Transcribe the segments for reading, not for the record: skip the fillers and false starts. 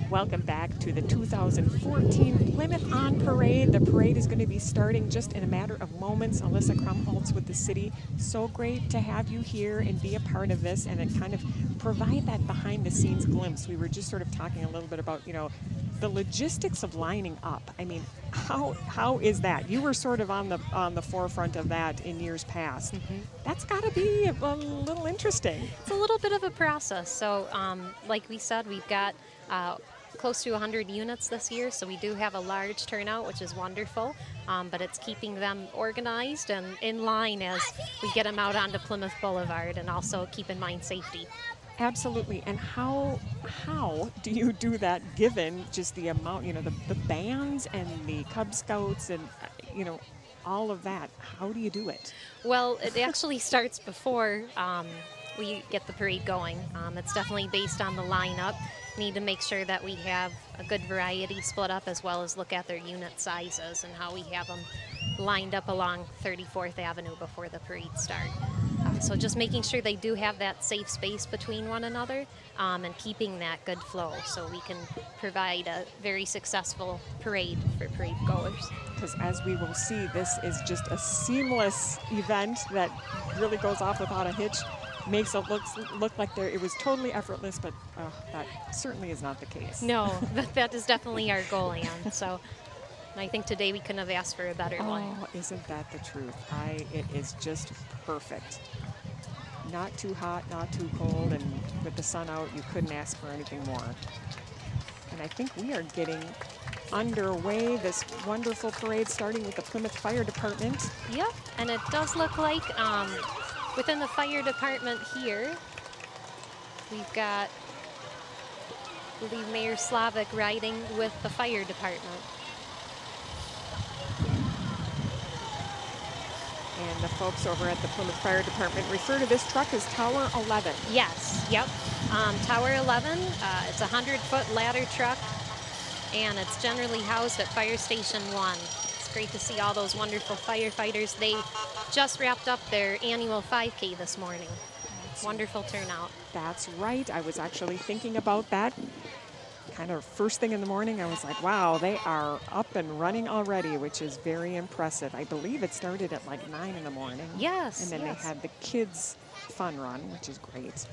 Welcome back to the 2014 Plymouth on Parade. The parade is going to be starting just in a matter of moments. Alyssa Krumholtz with the city. So great to have you here and be a part of this and then kind of provide that behind the scenes glimpse. We were just sort of talking a little bit about, the logistics of lining up. I mean, how is that? You were sort of on the forefront of that in years past. That's got to be a little interesting. It's a little bit of a process. So like we said, we've got close to 100 units this year, so we do have a large turnout, which is wonderful, but it's keeping them organized and in line as we get them out onto Plymouth Boulevard, and also keep in mind safety. Absolutely. And how do you do that given just the amount, the bands and the Cub Scouts and, all of that? How do you do it? Well, it actually starts before we get the parade going. It's definitely based on the lineup. Need to make sure that we have a good variety split up, as well as look at their unit sizes and how we have them lined up along 34th Avenue before the parade starts. So just making sure they do have that safe space between one another, and keeping that good flow so we can provide a very successful parade for parade goers. Because as we will see, this is just a seamless event that really goes off without a hitch. Makes it look like it was totally effortless, but that certainly is not the case. No, that is definitely our goal, Ann. So I think today we couldn't have asked for a better one. Oh, isn't that the truth? It is just perfect. Not too hot, not too cold, and with the sun out, you couldn't ask for anything more. And I think we are getting underway, this wonderful parade, starting with the Plymouth Fire Department. Yep, and it does look like within the fire department here, we've got, I believe, Mayor Slavic riding with the fire department. And the folks over at the Plymouth Fire Department refer to this truck as Tower 11. Yes, yep. Tower 11, it's a 100-foot ladder truck, and it's generally housed at Fire Station 1. It's great to see all those wonderful firefighters. They just wrapped up their annual 5K this morning. Wonderful turnout. That's right. I was actually thinking about that. Kind of first thing in the morning, I was like, wow, they are up and running already, which is very impressive. I believe it started at like 9 in the morning. Yes. And then they had the kids' fun run, which is great.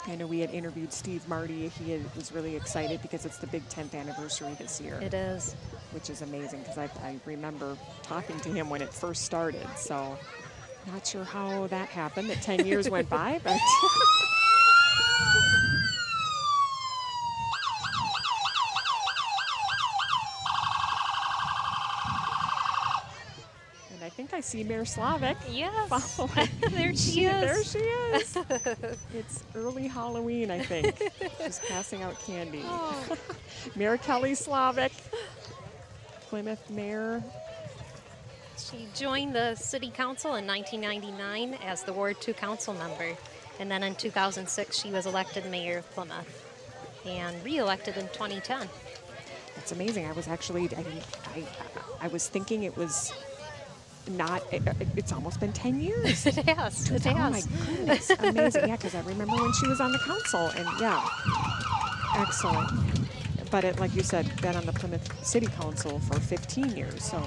I know we had interviewed Steve Marty. He was really excited because it's the big 10th anniversary this year. It is. Which is amazing because I remember talking to him when it first started. So not sure how that happened, that 10 years went by, but... I think I see Mayor Slavic. Yes. There she is. There she is. It's early Halloween, I think. She's passing out candy. Oh. Mayor Kelly Slavic, Plymouth Mayor. She joined the City Council in 1999 as the Ward 2 council member. And then in 2006, she was elected mayor of Plymouth and re-elected in 2010. That's amazing. I was actually, I was thinking it was not, it's almost been 10 years. It has. It has. Oh my goodness, amazing. Yeah, because I remember when she was on the council, and yeah, excellent. But like you said, been on the Plymouth City Council for 15 years, so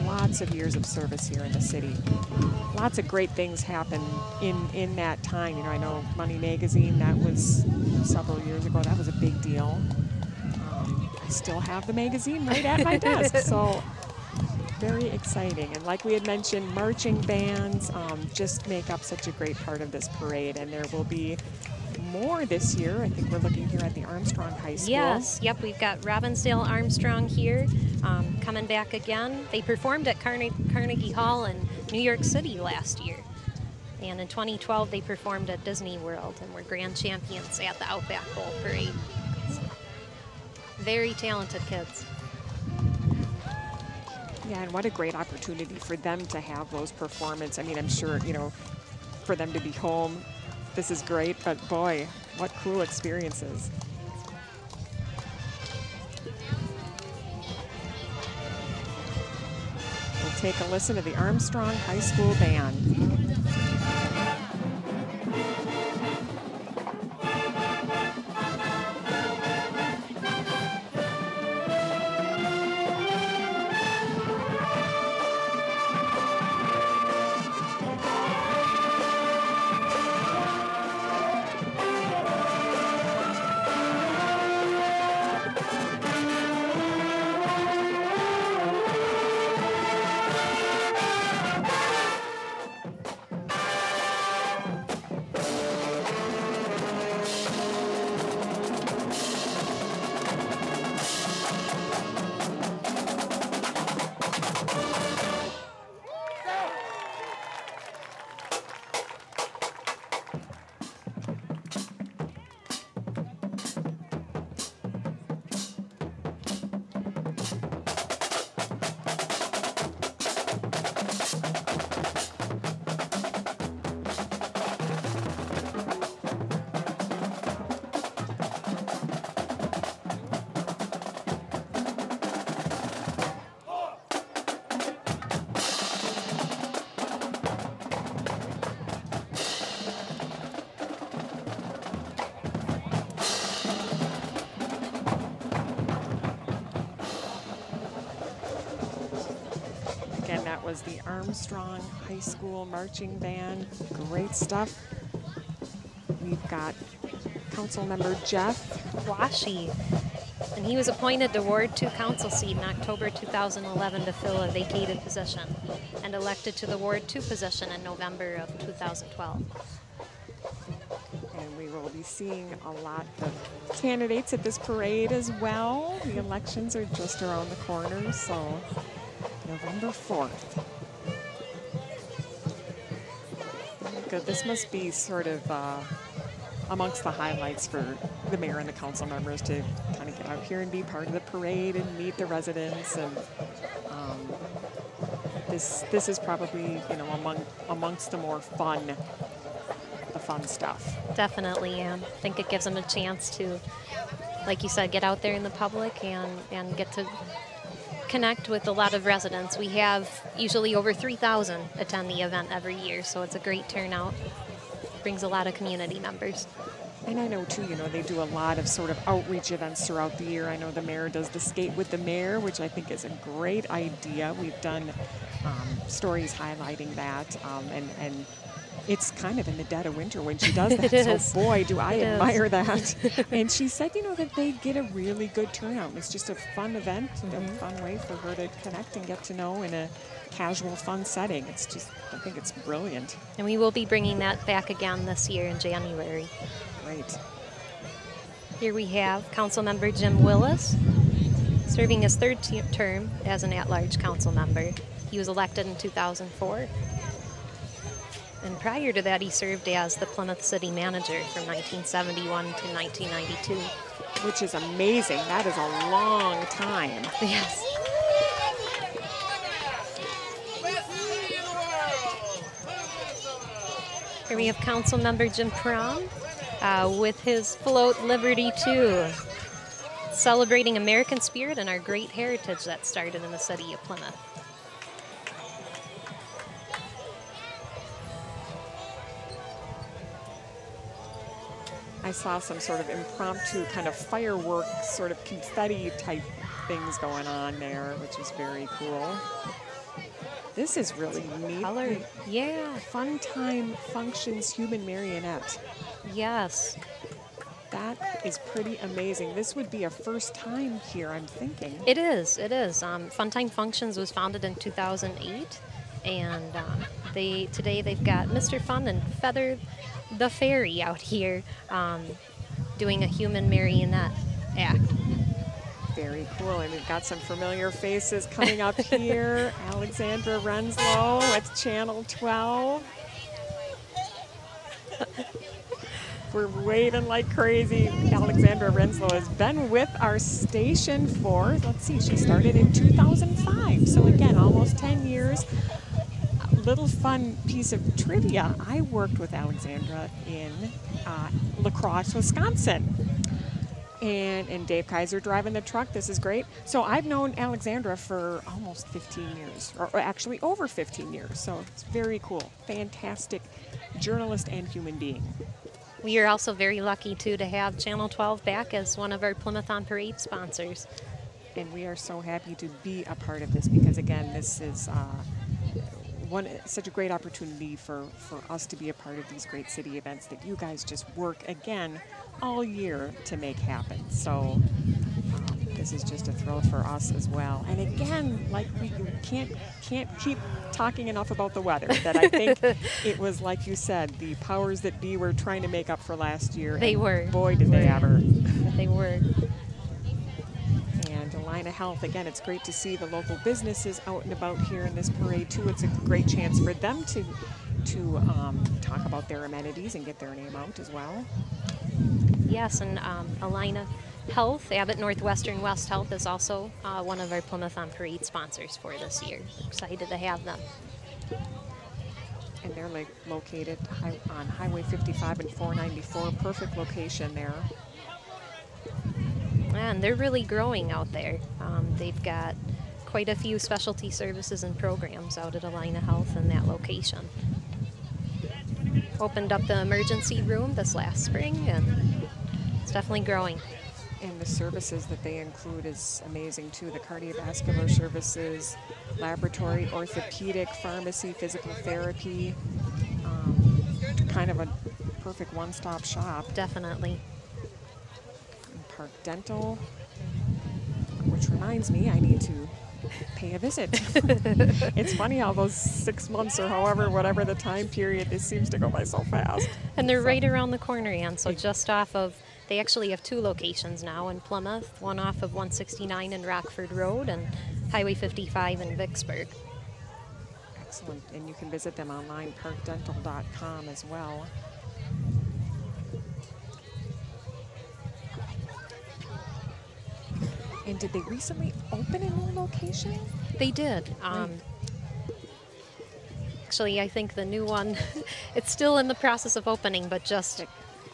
lots of years of service here in the city. Lots of great things happen in that time. I know Money Magazine, that was several years ago. That was a big deal. I still have the magazine right at my desk, so very exciting. And like we had mentioned, marching bands just make up such a great part of this parade, and there will be more this year. I think we're looking here at the Armstrong High School. Yes, yep, we've got Robbinsdale Armstrong here coming back again. They performed at Carnegie Hall in New York City last year. And in 2012, they performed at Disney World and were grand champions at the Outback Bowl Parade. So, very talented kids. Yeah, and what a great opportunity for them to have those performances. I mean, I'm sure, for them to be home, this is great, but boy, what cool experiences. We'll take a listen to the Armstrong High School Band. was the Armstrong High School Marching Band. Great stuff. We've got Council Member Jeff Washi, and he was appointed to Ward 2 council seat in October 2011 to fill a vacated position, and elected to the Ward 2 position in November of 2012. And we will be seeing a lot of candidates at this parade as well. The elections are just around the corner, so November 4th. Good. This must be sort of amongst the highlights for the mayor and the council members to kind of get out here and be part of the parade and meet the residents. And this is probably, you know, amongst the more fun stuff. Definitely, and I think it gives them a chance to, like you said, get out there in the public and get to connect with a lot of residents. We have usually over 3,000 attend the event every year, so it's a great turnout. Brings a lot of community members. And I know, too, you know, they do a lot of sort of outreach events throughout the year. I know the mayor does the Skate with the Mayor, which I think is a great idea. We've done stories highlighting that, and it's kind of in the dead of winter when she does that. So, boy, do I admire that. And she said, you know, that they get a really good turnout. It's just a fun event, a fun way for her to connect and get to know in a casual, fun setting. It's just, I think it's brilliant. And we will be bringing that back again this year in January. Great. Here we have Councilmember Jim Willis, serving his third term as an at-large council member. He was elected in 2004. And prior to that, he served as the Plymouth City Manager from 1971 to 1992. Which is amazing. That is a long time. Yes. Here we have Councilmember Jim Prom with his float Liberty 2, celebrating American spirit and our great heritage that started in the city of Plymouth. I saw some sort of impromptu kind of fireworks, sort of confetti type things going on there, which is very cool. This is really neat. Color, yeah. Fun Time Functions Human Marionette. Yes. That is pretty amazing. This would be a first time here, I'm thinking. It is, it is. Fun Time Functions was founded in 2008, and today they've got Mr. Fun and Feather the Fairy out here doing a human marionette act. Very cool, and we've got some familiar faces coming up here. Alexandra Renslow at Channel 12. We're waving like crazy. Alexandra Renslow has been with our station for, let's see, she started in 2005. So again, almost 10 years. A little fun piece of trivia. I worked with Alexandra in La Crosse, Wisconsin. And Dave Kaiser driving the truck. This is great. So I've known Alexandra for almost 15 years, or actually over 15 years. So it's very cool. Fantastic journalist and human being. We are also very lucky, too, to have Channel 12 back as one of our Plymouth on Parade sponsors. And we are so happy to be a part of this because, again, this is such a great opportunity for us to be a part of these great city events that you guys just work, again, all year to make happen. So this is just a thrill for us as well. And again, like we can't keep talking enough about the weather, that I think it was, like you said, the powers that be were trying to make up for last year. They were. Boy, did they ever. They were. And Alina Health, again, it's great to see the local businesses out and about here in this parade, too. It's a great chance for them to talk about their amenities and get their name out as well. Yes, and Alina Health, Abbott Northwestern West Health is also one of our Plymouth on Parade sponsors for this year. Excited to have them. And they're located on Highway 55 and 494. Perfect location there. And they're really growing out there. They've got quite a few specialty services and programs out at Alina Health in that location. Opened up the emergency room this last spring, and it's definitely growing. And the services that they include is amazing too. The cardiovascular services, laboratory, orthopedic, pharmacy, physical therapy. Kind of a perfect one-stop shop. Definitely. And Park Dental, which reminds me I need to pay a visit. It's funny how those 6 months or however, whatever the time period, this seems to go by so fast. And they're right around the corner, Ann. So just off of, they actually have 2 locations now in Plymouth, one off of 169 and Rockford Road and Highway 55 in Vicksburg. Excellent. And you can visit them online, parkdental.com as well. And did they recently open a new location? They did. Actually, I think the new one, it's still in the process of opening, but just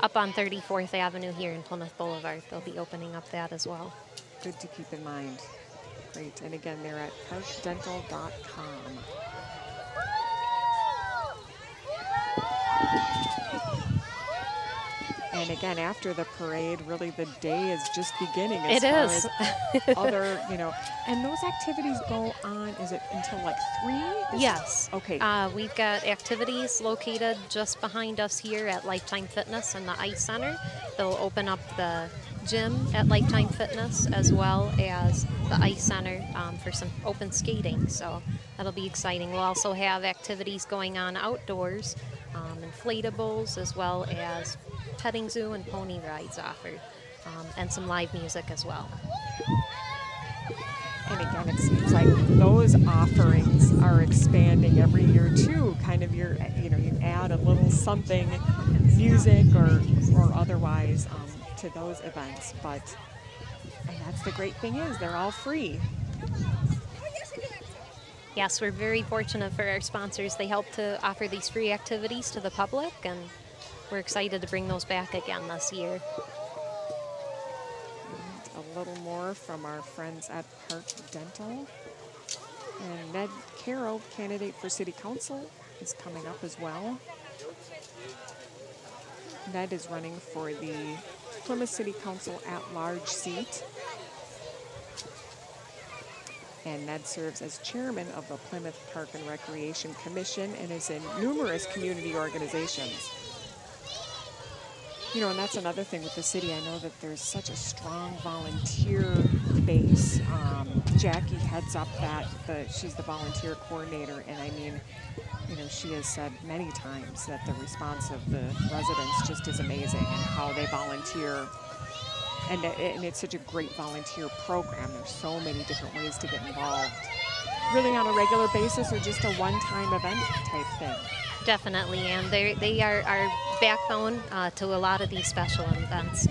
up on 34th Avenue here in Plymouth Boulevard. They'll be opening up that as well. Good to keep in mind. Great. And again, they're at parkdental.com. And again, after the parade, really the day is just beginning as far as other, and those activities go on, is it until like 3? Yes. Okay. We've got activities located just behind us here at Lifetime Fitness and the Ice Center. They'll open up the gym at Lifetime Fitness as well as the Ice Center for some open skating. So that'll be exciting. We'll also have activities going on outdoors, inflatables, as well as petting zoo and pony rides offered, and some live music as well. And again, it seems like those offerings are expanding every year too. Kind of you add a little something, music or otherwise, to those events. And that's the great thing is they're all free. Yes, we're very fortunate for our sponsors. They help to offer these free activities to the public, and we're excited to bring those back again this year. And a little more from our friends at Park Dental. And Ned Carroll, candidate for City Council, is coming up as well. Ned is running for the Plymouth City Council at-large seat. And Ned serves as chairman of the Plymouth Park and Recreation Commission and is in numerous community organizations. And that's another thing with the city. I know that there's such a strong volunteer base. Jackie heads up she's the volunteer coordinator, and I mean, she has said many times that the response of the residents just is amazing and how they volunteer. And it's such a great volunteer program. There's so many different ways to get involved. Really on a regular basis or just a one-time event type thing? Definitely, and they are our backbone to a lot of these special events,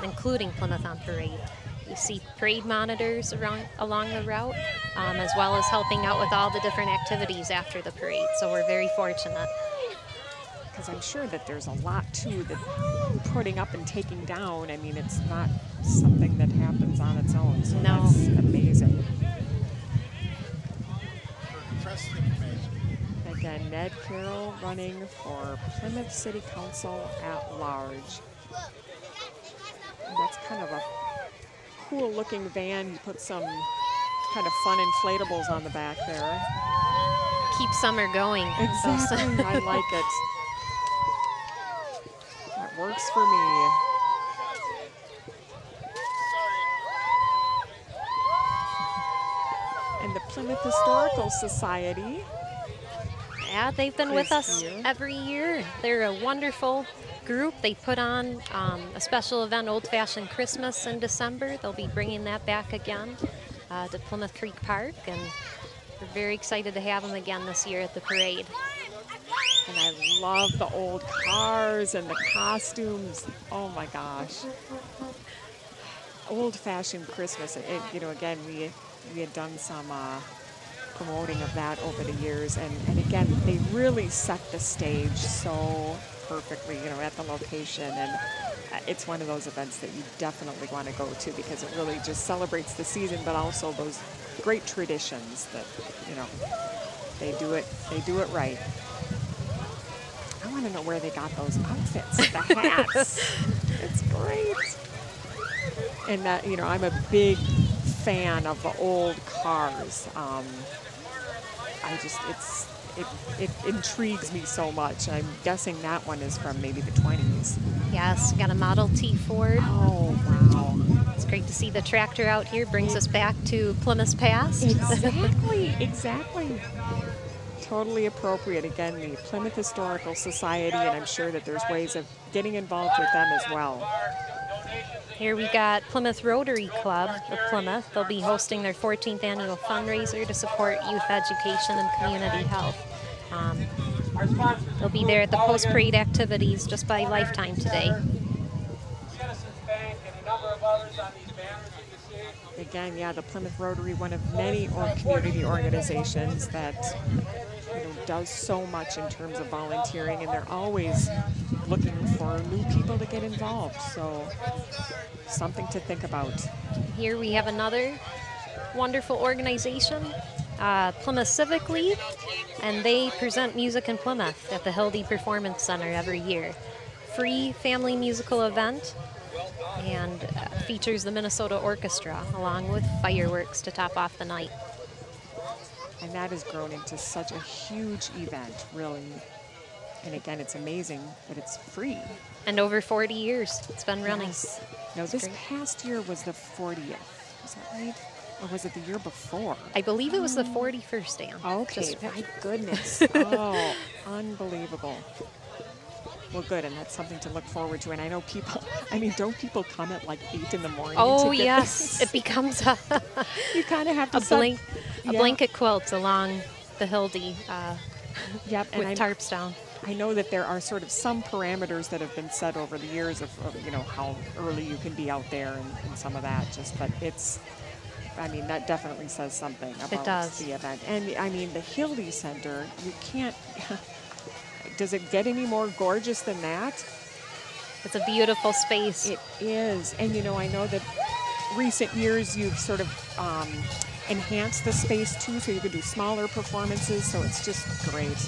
including Plymouth on Parade. You see parade monitors along the route, as well as helping out with all the different activities after the parade. So we're very fortunate. Because I'm sure that there's a lot, too, that putting up and taking down, I mean, it's not something that happens on its own. So no. That's amazing. Again, Ned Carroll running for Plymouth City Council at large. And that's kind of a cool looking van. You put some kind of fun inflatables on the back there. Keep summer going. Exactly, I like it. That works for me. And the Plymouth Historical Society. Yeah, they've been with us every year. They're a wonderful group. They put on a special event, Old Fashioned Christmas, in December. They'll be bringing that back again to Plymouth Creek Park, and we're very excited to have them again this year at the parade. And I love the old cars and the costumes. Oh my gosh. Old Fashioned Christmas. Again, we had done some promoting of that over the years, and again, they really set the stage so perfectly, at the location, and it's one of those events that you definitely want to go to because it really just celebrates the season, but also those great traditions that, they do it right. I want to know where they got those outfits, the hats. It's great. And that, you know, I'm a big fan of the old cars. It intrigues me so much. I'm guessing that one is from maybe the 20s. Yes, got a Model T Ford. Oh, wow. It's great to see the tractor out here. Brings us back to Plymouth's past. Exactly, exactly. Totally appropriate. Again, the Plymouth Historical Society, and I'm sure that there's ways of getting involved with them as well. Here we got Plymouth Rotary Club of Plymouth. They'll be hosting their 14th annual fundraiser to support youth education and community health. They'll be there at the post-parade activities just by Lifetime today. Again, yeah, the Plymouth Rotary, one of many community organizations that does so much in terms of volunteering, and they're always looking for new people to get involved. So something to think about. Here we have another wonderful organization, Plymouth Civic League, and they present music in Plymouth at the Hildy Performance Center every year. Free family musical event, and features the Minnesota Orchestra along with fireworks to top off the night. And that has grown into such a huge event, really. And again, it's amazing that it's free. And over 40 years it's been running. Yes. Now, this past year was the 40th. Is that right? Or was it the year before? I believe it was the 41st, Dan. Okay, my goodness. Oh, unbelievable. Well, good, and that's something to look forward to. And I know people, I mean, don't people come at like 8 in the morning? Oh, to get yes. This? It becomes a, you kind of have to a blanket quilt along the Hildy yep, with tarps down. I know that there are sort of some parameters that have been set over the years of how early you can be out there and some of that. But it's, I mean, that definitely says something about the event. And I mean, the Hildy Center, you can't. Does it get any more gorgeous than that? It's a beautiful space. It is. And, I know that recent years you've sort of enhanced the space, too, so you can do smaller performances. So it's just great.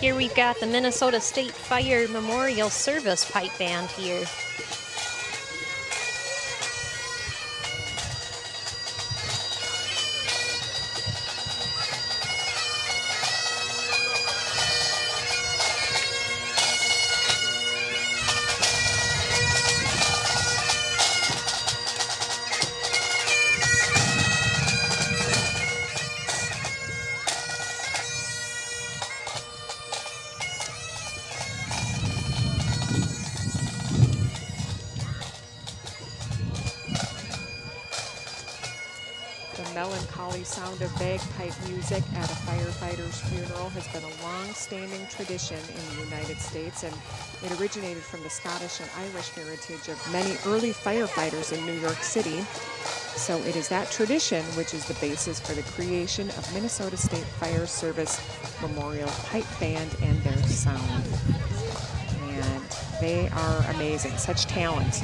Here we've got the Minnesota State Fire Memorial Service Pipe Band here. Melancholy sound of bagpipe music at a firefighter's funeral has been a long-standing tradition in the United States, and it originated from the Scottish and Irish heritage of many early firefighters in New York City. So it is that tradition which is the basis for the creation of Minnesota State Fire Service Memorial Pipe Band and their sound. And they are amazing, such talent.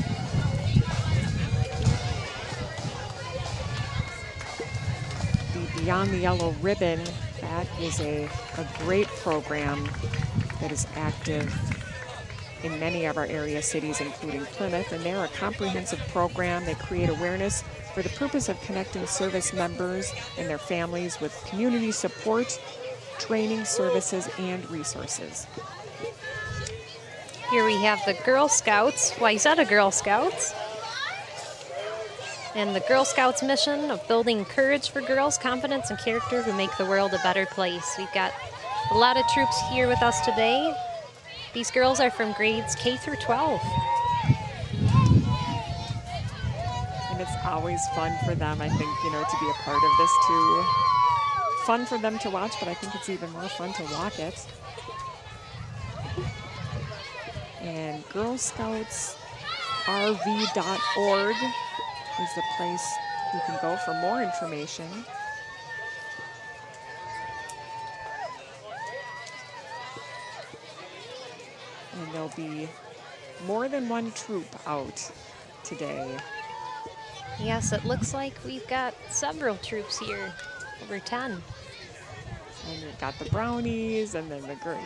Beyond the Yellow Ribbon, that is a great program that is active in many of our area cities, including Plymouth, and they're a comprehensive program. They create awareness for the purpose of connecting service members and their families with community support, training services, and resources. Here we have the Girl Scouts, Wayzata Girl Scouts. And the Girl Scouts' mission of building courage for girls, confidence, and character who make the world a better place. We've got a lot of troops here with us today. These girls are from grades K through 12. And it's always fun for them, I think, to be a part of this too. Fun for them to watch, but I think it's even more fun to walk it. And Girl Scouts RV.org is the place you can go for more information. And there'll be more than one troop out today. Yes, it looks like we've got several troops here, over 10. And you've got the Brownies, and then the girl,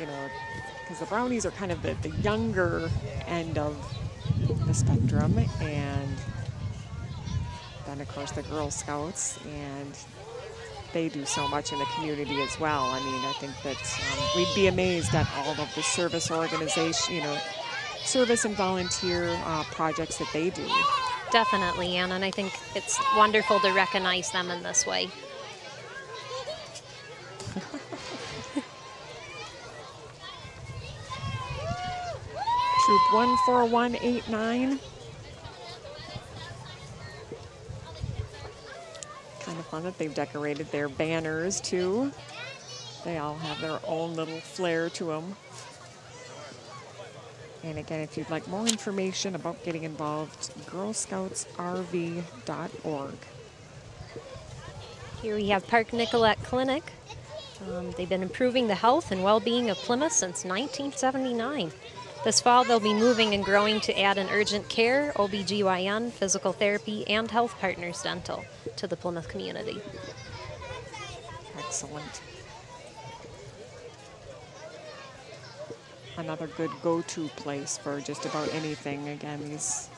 because the Brownies are kind of the younger end of the spectrum, and then of course the Girl Scouts, and they do so much in the community as well. I mean, I think that we'd be amazed at all of the service organization, service and volunteer projects that they do. Definitely, Anna, and I think it's wonderful to recognize them in this way. Troop 14189. Kind of fun that they've decorated their banners too. They all have their own little flair to them. And again, if you'd like more information about getting involved, girlscoutsrv.org. Here we have Park Nicollet Clinic. They've been improving the health and well-being of Plymouth since 1979. This fall, they'll be moving and growing to add an urgent care, OBGYN, physical therapy, and Health Partners Dental to the Plymouth community. Excellent. Another good go-to place for just about anything. Again, these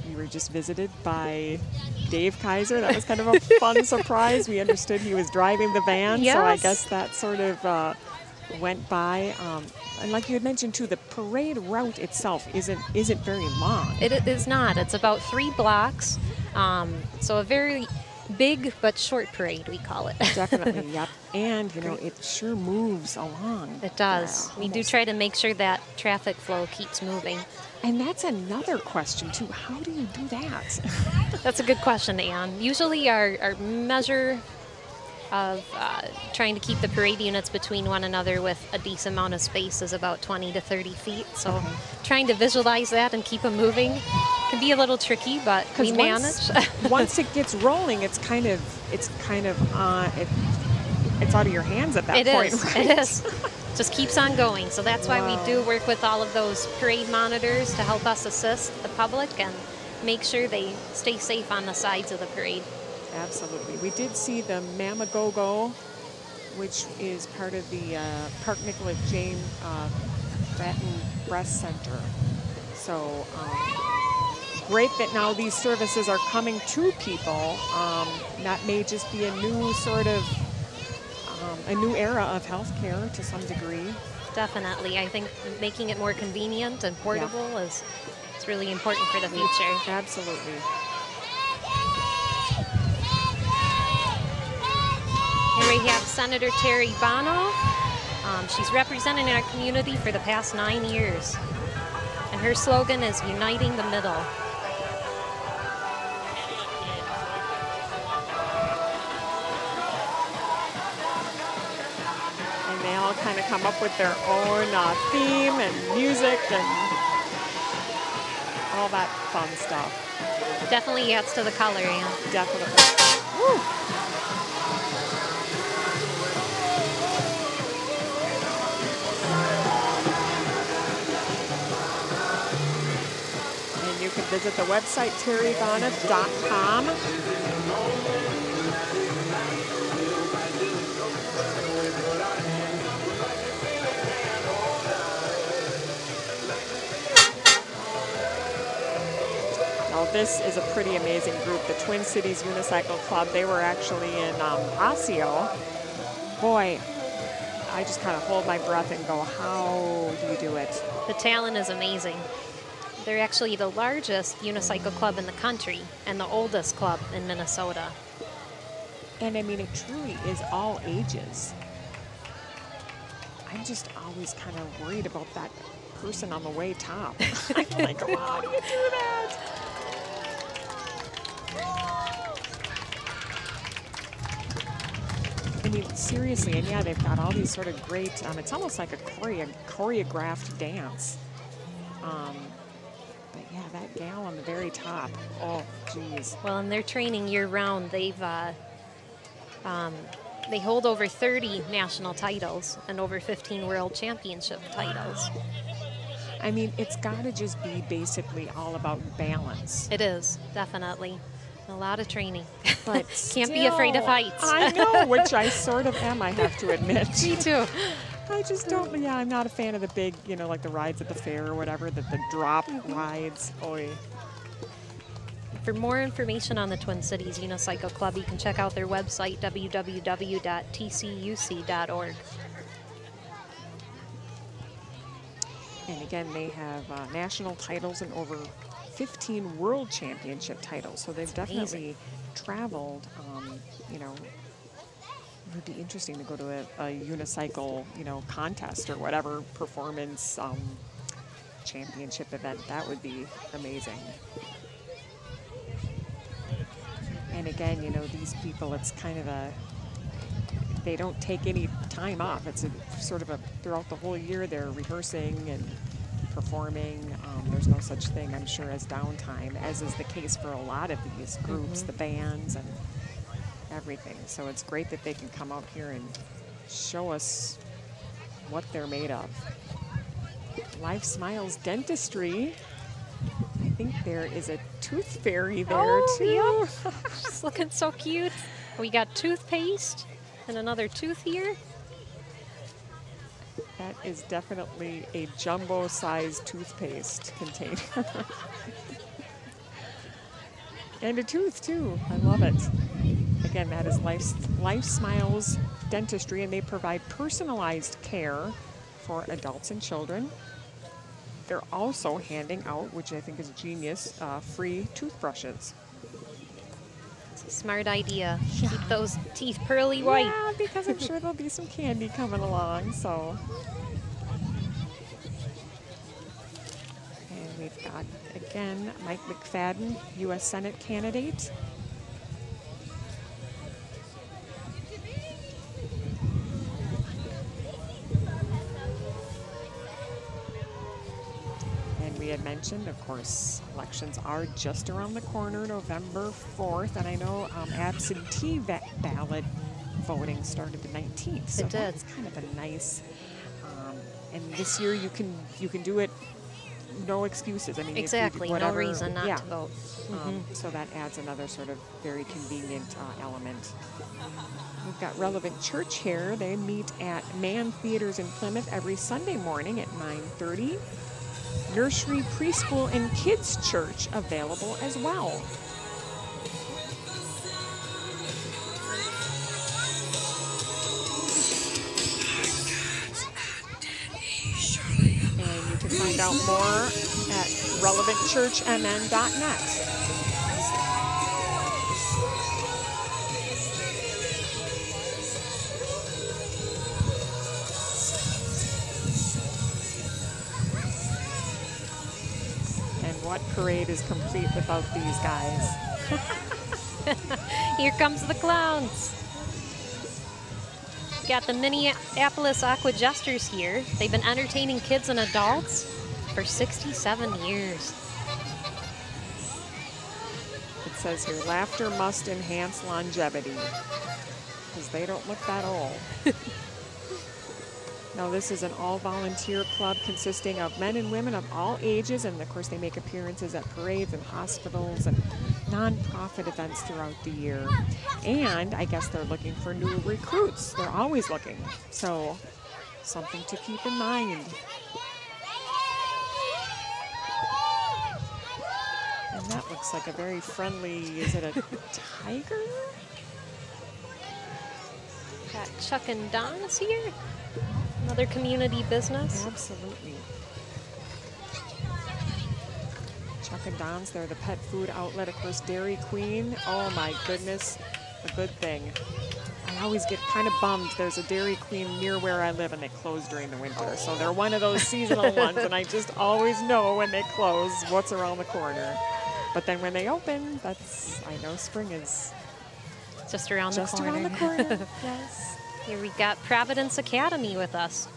we were just visited by Dave Kaiser. That was kind of a fun surprise. We understood he was driving the van, yes. So I guess that sort of went by. And like you had mentioned too, the parade route itself isn't very long. It is not. It's about 3 blocks. So a very big but short parade, we call it. Definitely, yep. And, it sure moves along. It does. We do try to make sure that traffic flow keeps moving. And that's another question, too. How do you do that? That's a good question, Anne. Usually our measure of trying to keep the parade units between one another with a decent amount of space is about 20 to 30 feet. So trying to visualize that and keep them moving can be a little tricky, but we manage. Once it gets rolling, it's out of your hands at that point. Right? It is. Just keeps on going. So that's why we do work with all of those parade monitors to help us assist the public and make sure they stay safe on the sides of the parade. Absolutely. We did see the Mamagogo, which is part of the Park Nicollet James Batten Breast Center. So great that now these services are coming to people. That may just be a new sort of a new era of healthcare to some degree. Definitely. I think making it more convenient and portable is really important for the future. Absolutely. Here we have Senator Terry Bono. She's represented our community for the past 9 years. And her slogan is Uniting the Middle. They all kind of come up with their own theme and music and all that fun stuff. Definitely adds to the color, Anne. Definitely. Woo. And you can visit the website terrybonnet.com. This is a pretty amazing group, the Twin Cities Unicycle Club. They were actually in Osseo. Boy, I just kind of hold my breath and go, how do you do it? The talent is amazing. They're actually the largest unicycle club in the country and the oldest club in Minnesota. And I mean, it truly is all ages. I'm just always kind of worried about that person on the way top. I'm like, oh, how do you do that? I mean, seriously, and yeah, they've got all these sort of great, it's almost like a choreographed dance. But yeah, that gal on the very top, oh, geez. Well, and they're training year-round. They've, they hold over 30 national titles and over 15 world championship titles. I mean, it's got to just be basically all about balance. It is, definitely. A lot of training. But can't be afraid of heights. I know, which I sort of am, I have to admit. Me too. I just don't, yeah, I'm not a fan of the big, you know, like the rides at the fair or whatever, the drop rides. Oy. For more information on the Twin Cities Unicycle Club, you can check out their website, www.tcuc.org. And again, they have national titles and over 15 world championship titles. So they've definitely traveled, you know. It would be interesting to go to a unicycle, you know, contest or whatever performance championship event. That would be amazing. And again, you know, these people, it's kind of they don't take any time off. It's sort of throughout the whole year they're rehearsing and performing. There's no such thing, I'm sure, as downtime, as is the case for a lot of these groups, the bands and everything. So it's great that they can come out here and show us what they're made of. Life Smiles Dentistry. I think there is a tooth fairy there too. Yep. She's looking so cute. We got toothpaste and another tooth here. That is definitely a jumbo-sized toothpaste container. And a tooth too. I love it. Again, that is Life Smiles Dentistry, and they provide personalized care for adults and children. They're also handing out, which I think is genius, free toothbrushes. It's a smart idea. Yeah. Keep those teeth pearly white. Yeah, because I'm sure there'll be some candy coming along, so. And we've got, again, Mike McFadden, U.S. Senate candidate. We had mentioned, of course, elections are just around the corner, November 4th, and I know absentee ballot voting started the 19th. So it did. That's kind of a nice, and this year you can do it, no excuses. I mean, exactly, no reason not to vote. So that adds another sort of very convenient element. We've got Relevant Church here. They meet at Mann Theaters in Plymouth every Sunday morning at 9:30. Nursery, preschool, and kids church available as well. And you can find out more at relevantchurchmn.net. What parade is complete without these guys? Here comes the clowns. Got the Minneapolis Aqua Jesters here. They've been entertaining kids and adults for 67 years. It says here, laughter must enhance longevity, because they don't look that old. Now, this is an all-volunteer club consisting of men and women of all ages, and of course they make appearances at parades and hospitals and nonprofit events throughout the year. And I guess they're looking for new recruits. They're always looking. So, something to keep in mind. And that looks like a very friendly, is it a tiger? Got Chuck and Don's here. Another community business. Absolutely. Chuck and Don's, they're the pet food outlet. Of course, Dairy Queen. Oh my goodness, a good thing. I always get kind of bummed. There's a Dairy Queen near where I live and they close during the winter. So they're one of those seasonal ones, and I just always know when they close what's around the corner. But then when they open, I know spring is just around the corner. Just around the corner, yes. Here we got Providence Academy with us.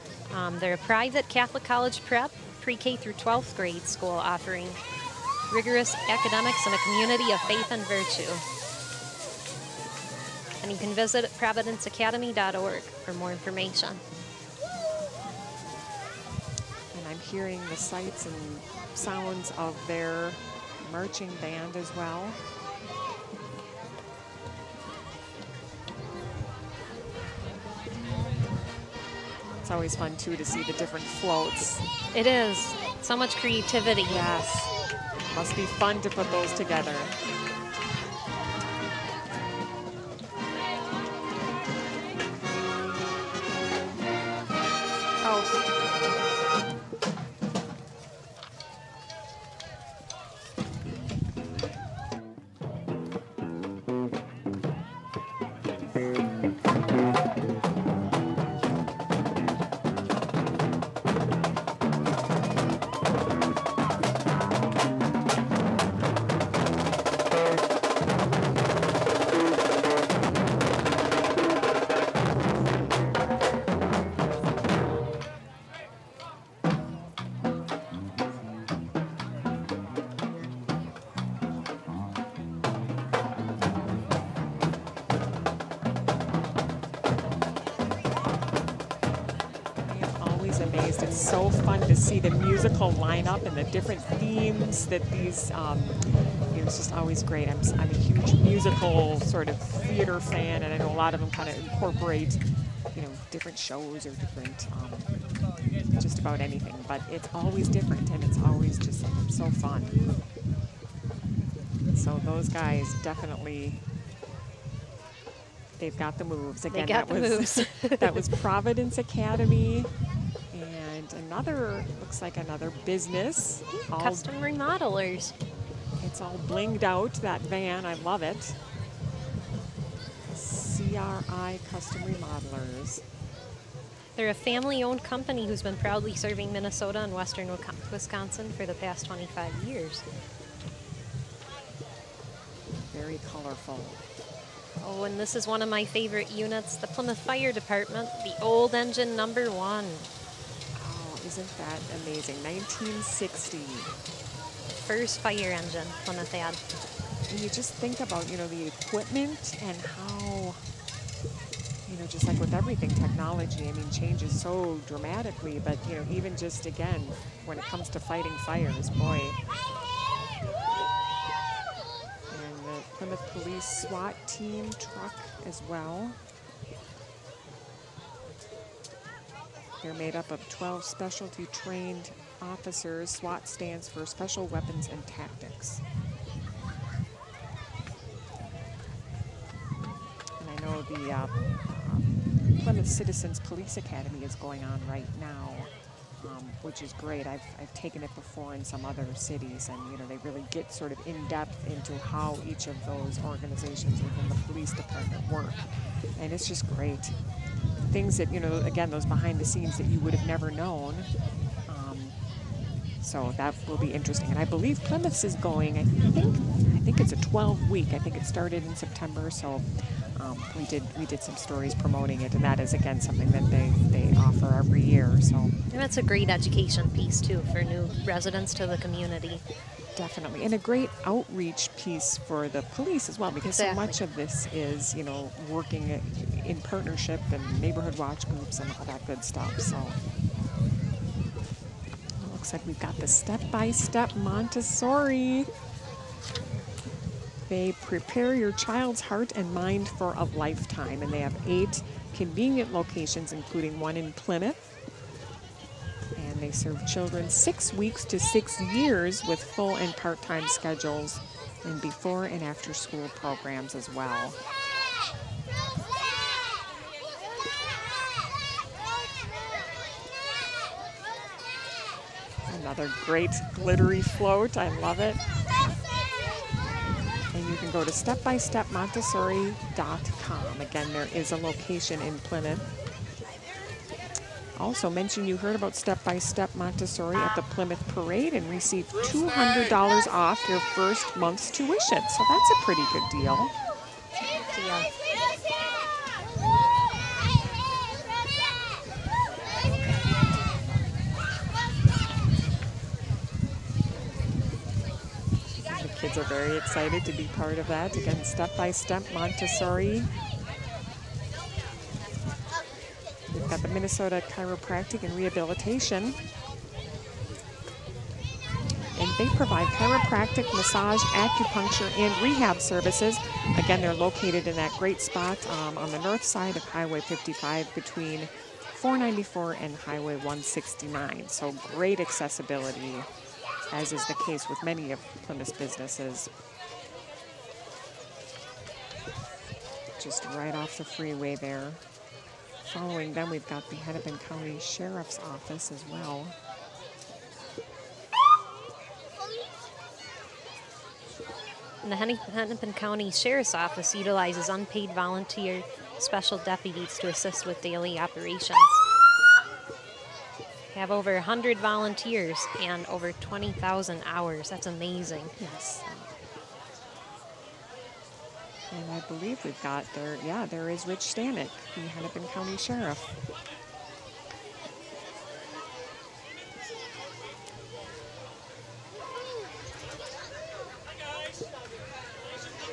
They're a private Catholic college prep, pre-K through 12th grade school offering rigorous academics and a community of faith and virtue. And you can visit providenceacademy.org for more information. And I'm hearing the sights and sounds of their marching band as well. It's always fun, too, to see the different floats. It is. So much creativity. Yes. Must be fun to put those together. Amazed. It's so fun to see the musical lineup and the different themes that these, it's just always great. I'm a huge musical sort of theater fan, and I know a lot of them kind of incorporate, different shows or different, just about anything, but it's always different and it's always just so fun. So those guys definitely, they've got the moves. Again, that was Providence Academy. Another, looks like another business. Custom remodelers. It's all blinged out, that van. I love it. CRI Custom Remodelers. They're a family-owned company who's been proudly serving Minnesota and western Wisconsin for the past 25 years. Very colorful. Oh, and this is one of my favorite units, the Plymouth Fire Department, the old engine #1. Isn't that amazing? 1960. First fire engine Plymouth had. And you just think about, the equipment and how, just like with everything, technology, changes so dramatically. But, even just, again, when it comes to fighting fires, boy. And the Plymouth Police SWAT team truck as well. They're made up of 12 specialty trained officers. SWAT stands for Special Weapons and Tactics. And I know the Plymouth Citizens Police Academy is going on right now, which is great. I've taken it before in some other cities, and they really get sort of in depth into how each of those organizations within the police department work, and it's just great. Things that, again, those behind the scenes that you would have never known. So that will be interesting. And I believe Plymouth's is going, I think it's a 12-week. I think it started in September. So we did some stories promoting it, and that is, again, something that they offer every year. So and that's a great education piece, too, for new residents to the community. Definitely. And a great outreach piece for the police as well, because so much of this is, working in partnership and neighborhood watch groups and all that good stuff. So it looks like we've got the step-by-step Montessori. They prepare your child's heart and mind for a lifetime, and they have 8 convenient locations, including one in Plymouth. And they serve children 6 weeks to 6 years with full and part-time schedules and before and after school programs as well. Another great glittery float. I love it. And you can go to stepbystepmontessori.com. Again, there is a location in Plymouth. Also mention you heard about Step by Step Montessori at the Plymouth Parade and receive $200 off your first month's tuition. So that's a pretty good deal. The kids are very excited to be part of that. Again, Step by Step Montessori. We've got the Minnesota Chiropractic and Rehabilitation. And they provide chiropractic, massage, acupuncture, and rehab services. Again, they're located in that great spot on the north side of Highway 55 between 494 and Highway 169. So great accessibility, as is the case with many of Plymouth's businesses. Just right off the freeway there. Following them, we've got the Hennepin County Sheriff's Office as well. And the Hennepin County Sheriff's Office utilizes unpaid volunteer special deputies to assist with daily operations. Have over 100 volunteers and over 20,000 hours. That's amazing. Yes. And I believe we've got there, yeah, there is Rich Stanek, the Hennepin County Sheriff.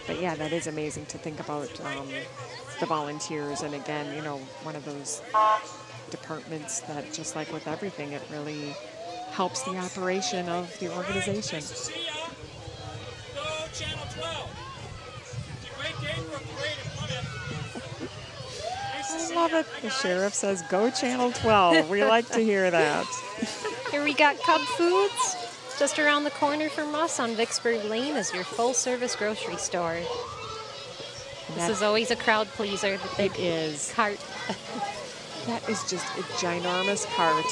But yeah, that is amazing to think about the volunteers. And again, you know, one of those departments that, just like with everything, it really helps the operation of the organization. Go Channel 12. It's a great day for a parade in Plymouth. Nice to I love see it. ya. The Hi, sheriff guys. says, go Channel 12. We like to hear that. Here we got Cub Foods. Just around the corner from us on Vicksburg Lane is your full-service grocery store. This is always a crowd pleaser. The big It is. cart. That is just a ginormous cart.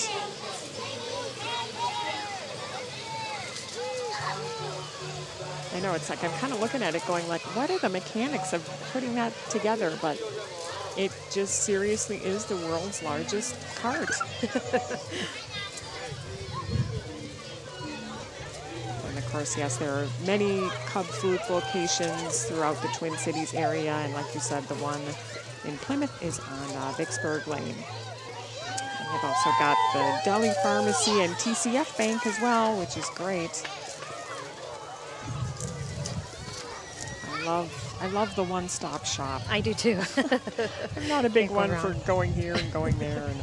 I know, it's like I'm kind of looking at it going like, what are the mechanics of putting that together? But it just seriously is the world's largest cart. And of course, yes, there are many Cub Foods locations throughout the Twin Cities area. And like you said, the one in Plymouth is on Vicksburg Lane. And they've also got the Deli Pharmacy and TCF Bank as well, which is great. I love the one-stop shop. I do too. I'm not a big Can't go one wrong. for going here and going there. And,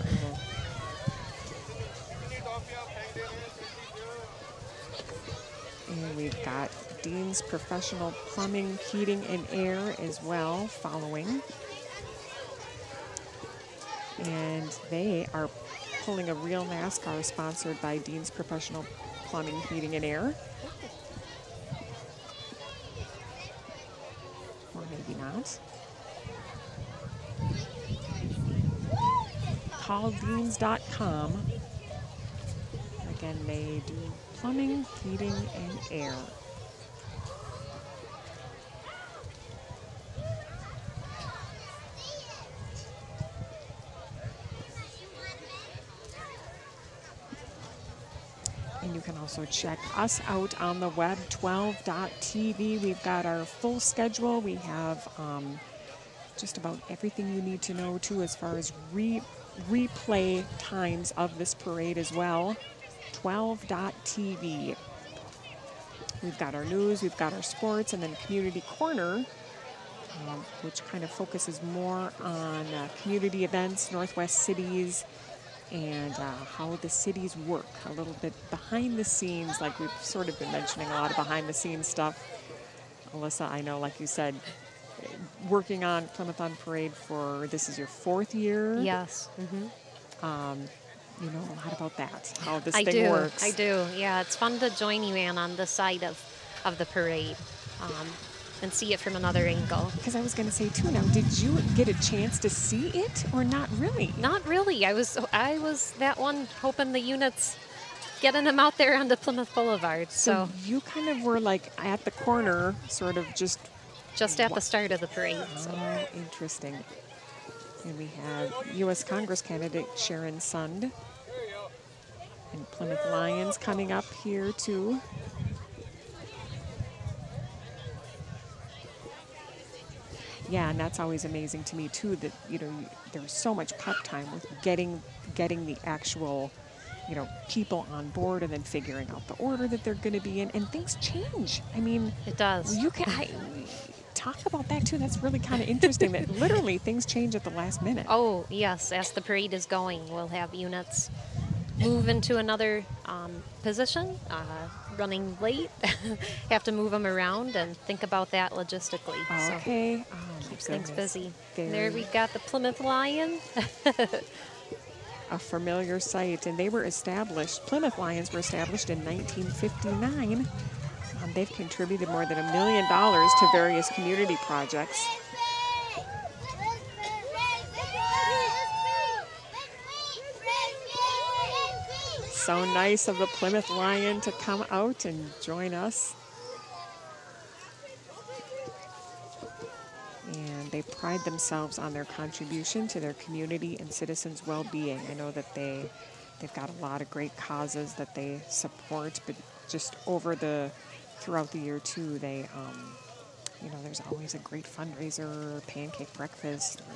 and we've got Dean's Professional Plumbing, Heating, and Air as well following. And they are pulling a real NASCAR sponsored by Dean's Professional Plumbing, Heating, and Air. Or maybe not. CallDeans.com. Again, they do plumbing, heating, and air. And you can also check us out on the web, 12.tv. We've got our full schedule. We have just about everything you need to know, too, as far as replay times of this parade as well. 12.tv. We've got our news, we've got our sports, and then Community Corner, which kind of focuses more on community events, Northwest cities, and how the cities work, a little bit behind the scenes, like we've sort of been mentioning a lot of behind the scenes stuff. Alyssa, I know, like you said, working on Plymouth on Parade for, this is your 4th year. Yes. You know a lot about that, how this I thing do. works. I do. Yeah, it's fun to join you, Ann, on this side of the parade and see it from another angle. Because I was going to say, too, now, did you get a chance to see it or not really? Not really. I was that one hoping the units, getting them out there onto Plymouth Boulevard. So you kind of were like at the corner, sort of just at the start of the parade. So. Oh, interesting. And we have U.S. Congress candidate Sharon Sund and Plymouth Lions coming up here, too. Yeah, and that's always amazing to me, too, that, you know, there's so much prep time with getting the actual, you know, people on board and then figuring out the order that they're going to be in. And things change. I mean, It does. you can talk about that, too. That's really kind of interesting that literally things change at the last minute. Oh, yes. As the parade is going, we'll have units move into another position, running late, have to move them around and think about that logistically. So Okay. keeps things busy. Very- There we got the Plymouth Lion. a familiar sight, and they were established, Plymouth Lions were established in 1959. They've contributed more than $1 million to various community projects. So nice of the Plymouth Lion to come out and join us. And they pride themselves on their contribution to their community and citizens' well-being. I know that they've got a lot of great causes that they support, but just throughout the year too, they, there's always a great fundraiser, pancake breakfast, or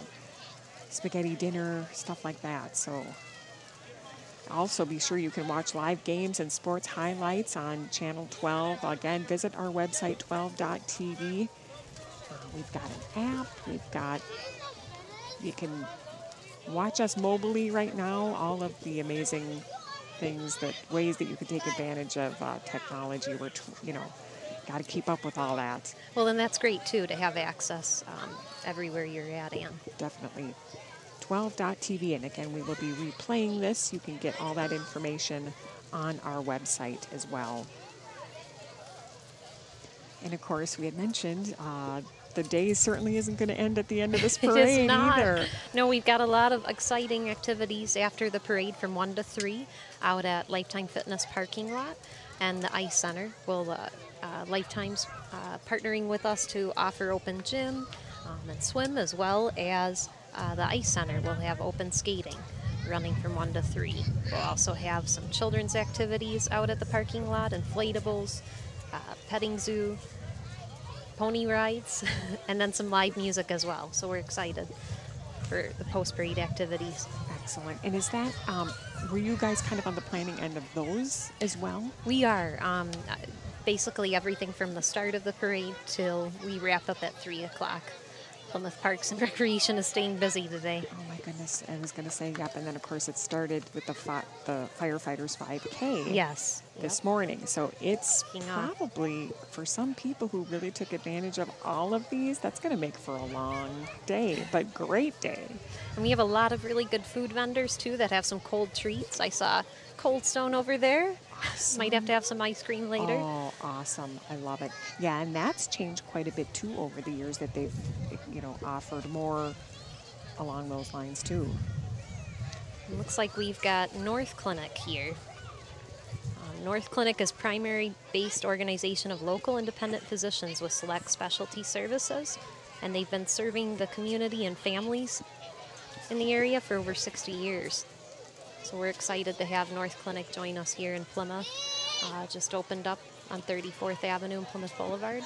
spaghetti dinner, stuff like that. So also be sure you can watch live games and sports highlights on Channel 12. Again, visit our website, 12.tv. We've got an app. You can watch us mobilely right now. All of the amazing ways that you can take advantage of technology. We're, got to keep up with all that. Well, and that's great too to have access everywhere you're at, Ann. Definitely. 12.tv, and again, we will be replaying this. You can get all that information on our website as well. And of course, we had mentioned the day certainly isn't going to end at the end of this parade It is not. either. No, we've got a lot of exciting activities after the parade from 1 to 3 out at Lifetime Fitness parking lot and the Ice Center. Lifetime's partnering with us to offer open gym and swim, as well as the Ice Center will have open skating running from 1 to 3. We'll also have some children's activities out at the parking lot, inflatables, petting zoo, pony rides, and then some live music as well. So we're excited for the post-parade activities. Excellent. And is that, were you guys kind of on the planning end of those as well? We are. Basically everything from the start of the parade till we wrap up at 3 o'clock. Plymouth Parks and Recreation is staying busy today. Oh my goodness, I was going to say, yep, and then of course it started with the Firefighters 5K. Yes. This morning. So it's probably, for some people who really took advantage of all of these, that's going to make for a long day, but great day. And we have a lot of really good food vendors too that have some cold treats. I saw Cold Stone over there. Awesome. Might have to have some ice cream later. Oh, awesome. I love it. Yeah, and that's changed quite a bit too over the years that they've, offered more along those lines too. It looks like we've got North Clinic here. North Clinic is primary-based organization of local independent physicians with select specialty services, and they've been serving the community and families in the area for over 60 years. So we're excited to have North Clinic join us here in Plymouth. Just opened up on 34th Avenue and Plymouth Boulevard.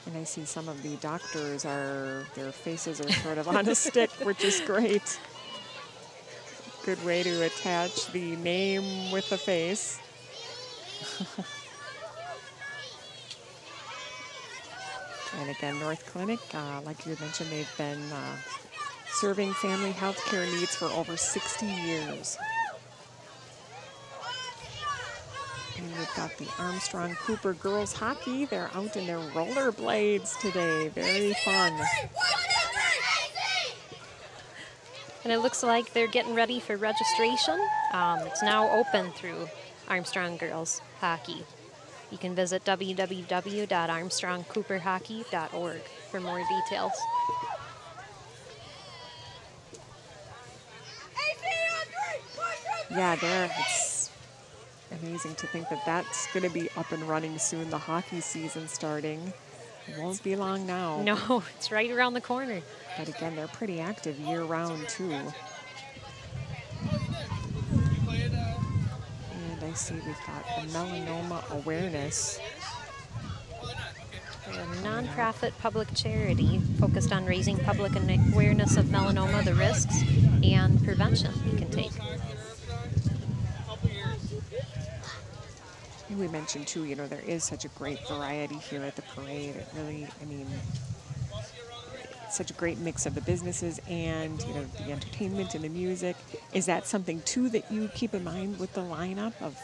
And I see some of the doctors their faces are sort of on a stick, which is great. Good way to attach the name with the face. And again, North Clinic, like you mentioned, they've been serving family health care needs for over 60 years. And we've got the Armstrong Cooper girls hockey. They're out in their rollerblades today. Very fun. And it looks like they're getting ready for registration. It's now open through Armstrong Girls Hockey. You can visit www.armstrongcooperhockey.org for more details. Yeah, it's amazing to think that that's going to be up and running soon, the hockey season starting. It won't be long now. No, it's right around the corner. But again, they're pretty active year-round, too. And I see we've got the melanoma awareness. We're a nonprofit public charity focused on raising public awareness of melanoma, the risks, and prevention we can take. We mentioned too, there is such a great variety here at the parade. It really, it's such a great mix of the businesses and, the entertainment and the music. Is that something too that you keep in mind with the lineup of?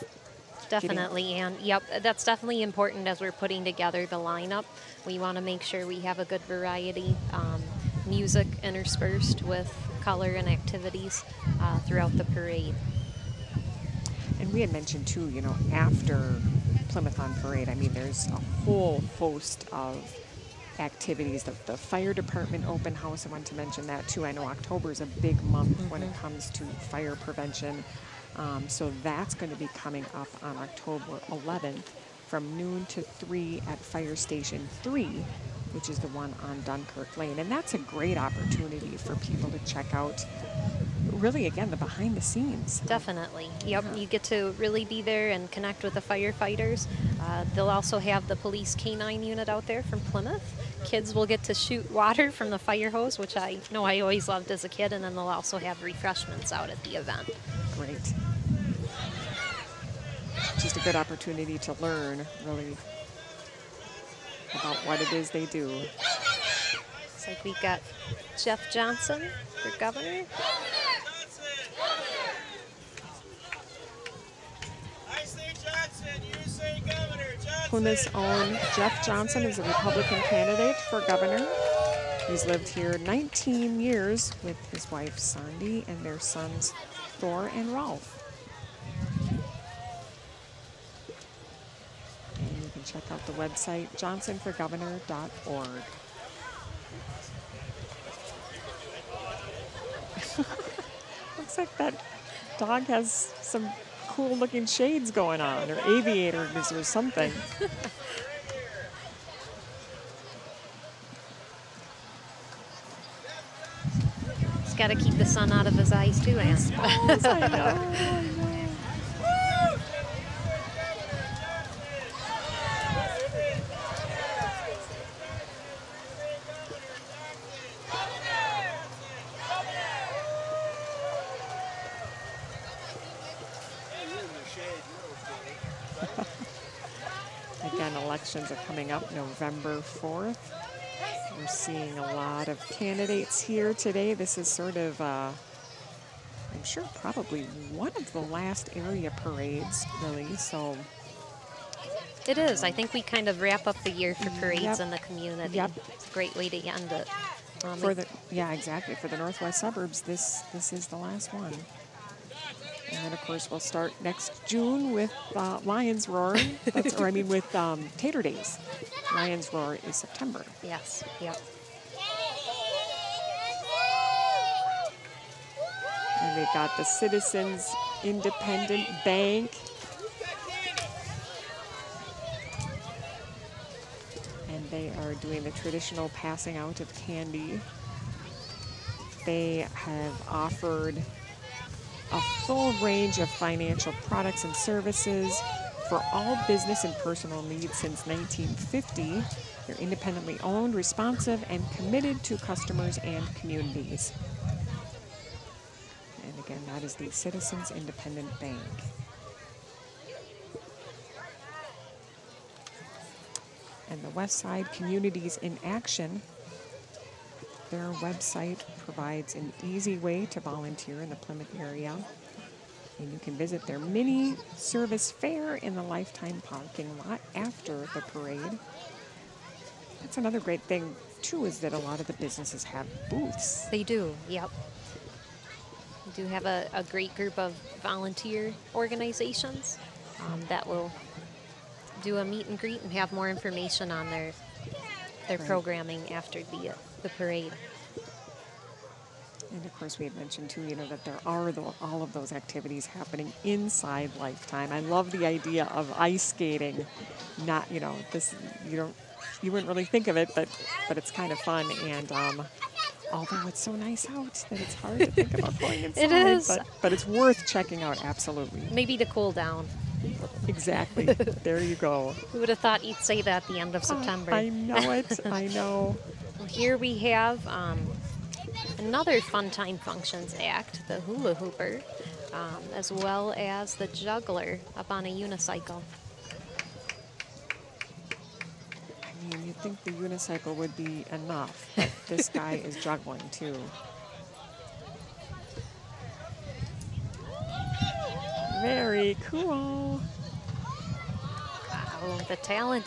Definitely, and yep, that's definitely important as we're putting together the lineup. We want to make sure we have a good variety, music interspersed with color and activities throughout the parade. And we had mentioned too, you know, after Plymouth on Parade, I mean, there's a whole host of activities. The fire department open house, I want to mention that too. I know October is a big month when it comes to fire prevention. So that's going to be coming up on October 11th from noon to 3 at Fire Station 3, which is the one on Dunkirk Lane. And that's a great opportunity for people to check out, really, again, the behind the scenes. Definitely. Yep, you get to really be there and connect with the firefighters. They'll also have the police canine unit out there from Plymouth. Kids will get to shoot water from the fire hose, which I know I always loved as a kid, and then they'll also have refreshments out at the event. Great. Just a good opportunity to learn, really, about what it is they do. Looks like we got Jeff Johnson for governor. Plymouth's own Jeff Johnson is a Republican candidate for governor. He's lived here 19 years with his wife Sandy and their sons Thor and Rolf. And you can check out the website johnsonforgovernor.org. Looks like that dog has some cool looking shades going on, or aviators or something. He's got to keep the sun out of his eyes too, Ann. I know. Again, elections are coming up November 4th. We're seeing a lot of candidates here today. This is sort of, I'm sure, probably one of the last area parades, really. So it is. I think we kind of wrap up the year for parades in the community. Yep. It's a great way to end it. Yeah, exactly. For the Northwest suburbs, this is the last one. And then, of course, we'll start next June with Lions Roar, with Tater Days. Lions Roar is September. Yes, yep. And they've got the Citizens Independent Bank. And they are doing the traditional passing out of candy. They have offered a full range of financial products and services for all business and personal needs since 1950. They're independently owned, responsive, and committed to customers and communities. And again, that is the Citizens Independent Bank. And the West Side Communities in Action. Their website provides an easy way to volunteer in the Plymouth area. And you can visit their mini service fair in the Lifetime parking lot after the parade. That's another great thing, too, is that a lot of the businesses have booths. They do, yep. We do have a great group of volunteer organizations that will do a meet and greet and have more information on their programming after the parade. And of course, we had mentioned too, that there are all of those activities happening inside Lifetime. I love the idea of ice skating. Not, this you wouldn't really think of it, but it's kind of fun. And although it's so nice out that it's hard to think about going inside, it is, but it's worth checking out. Absolutely. Maybe to cool down. Exactly. There you go. Who would have thought you'd say that at the end of September? I know it. I know. Well, here we have another Fun Time Functions act, the Hula Hooper, as well as the Juggler up on a unicycle. I mean, you'd think the unicycle would be enough, but this guy is juggling too. Very cool. Wow, the talent.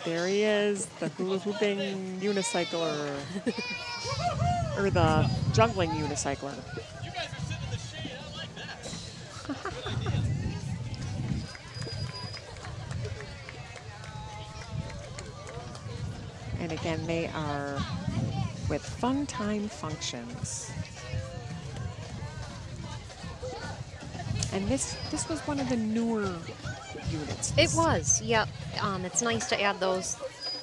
There he is, the hula hooping unicycler. Or the juggling unicycler. You guys are sitting in the shade. I like that. And again, they are with Fun Time Functions. And this was one of the newer units. It was, yep. It's nice to add those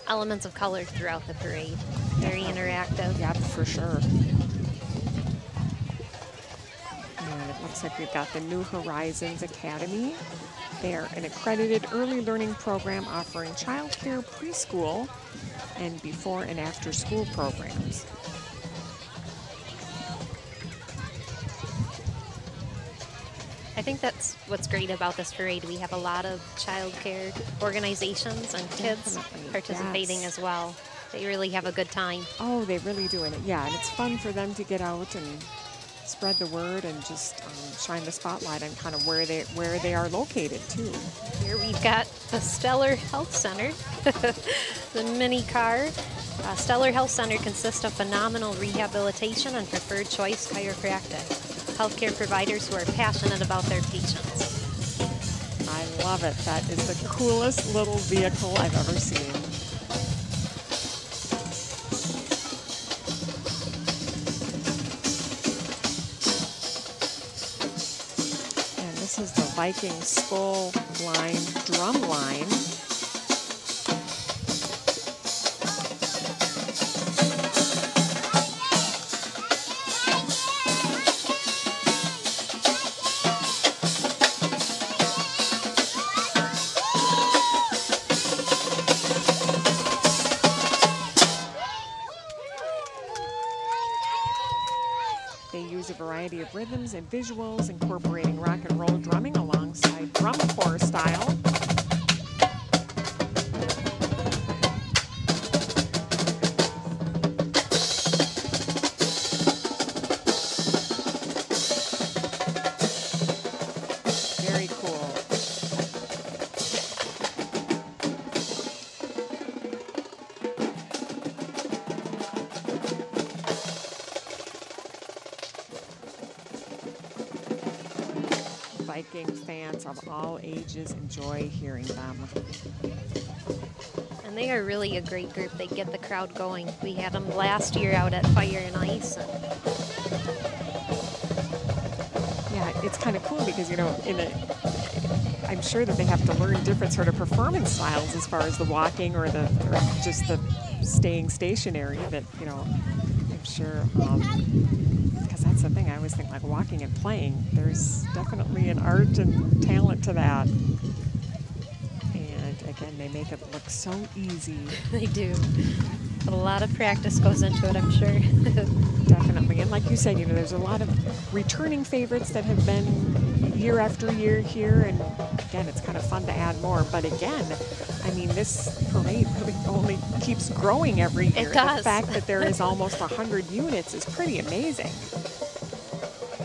elements of color throughout the parade. Very interactive. Yeah, for sure. And it looks like we've got the New Horizons Academy. They are an accredited early learning program offering childcare, preschool, and before and after school programs. I think that's what's great about this parade. We have a lot of childcare organizations and kids Definitely, participating yes. as well. They really have a good time. Oh, they really do. And yeah, and it's fun for them to get out and spread the word and just shine the spotlight on kind of where they are located too. Here we've got the Stellar Health Center, the mini car. Stellar Health Center consists of phenomenal rehabilitation and preferred choice chiropractic. Healthcare providers who are passionate about their patients. I love it. That is the coolest little vehicle I've ever seen. And this is the Viking Skull Line drum line. Of rhythms and visuals incorporating rock and roll drumming alongside drum corps style. Very cool. Viking fans of all ages enjoy hearing them. And they are really a great group. They get the crowd going. We had them last year out at Fire and Ice. And yeah, it's kind of cool because, you know, I'm sure that they have to learn different sort of performance styles as far as the walking or just the staying stationary. That, you know, I'm sure. Because that's the thing, I always think, like, walking and playing, there's definitely an art and talent to that. And again, they make it look so easy. they do. But a lot of practice goes into it, I'm sure. Definitely. And like you said, you know, there's a lot of returning favorites that have been year after year here. And again, it's kind of fun to add more. But again, I mean, this parade really only keeps growing every year. It does. The fact that there is almost 100 units is pretty amazing,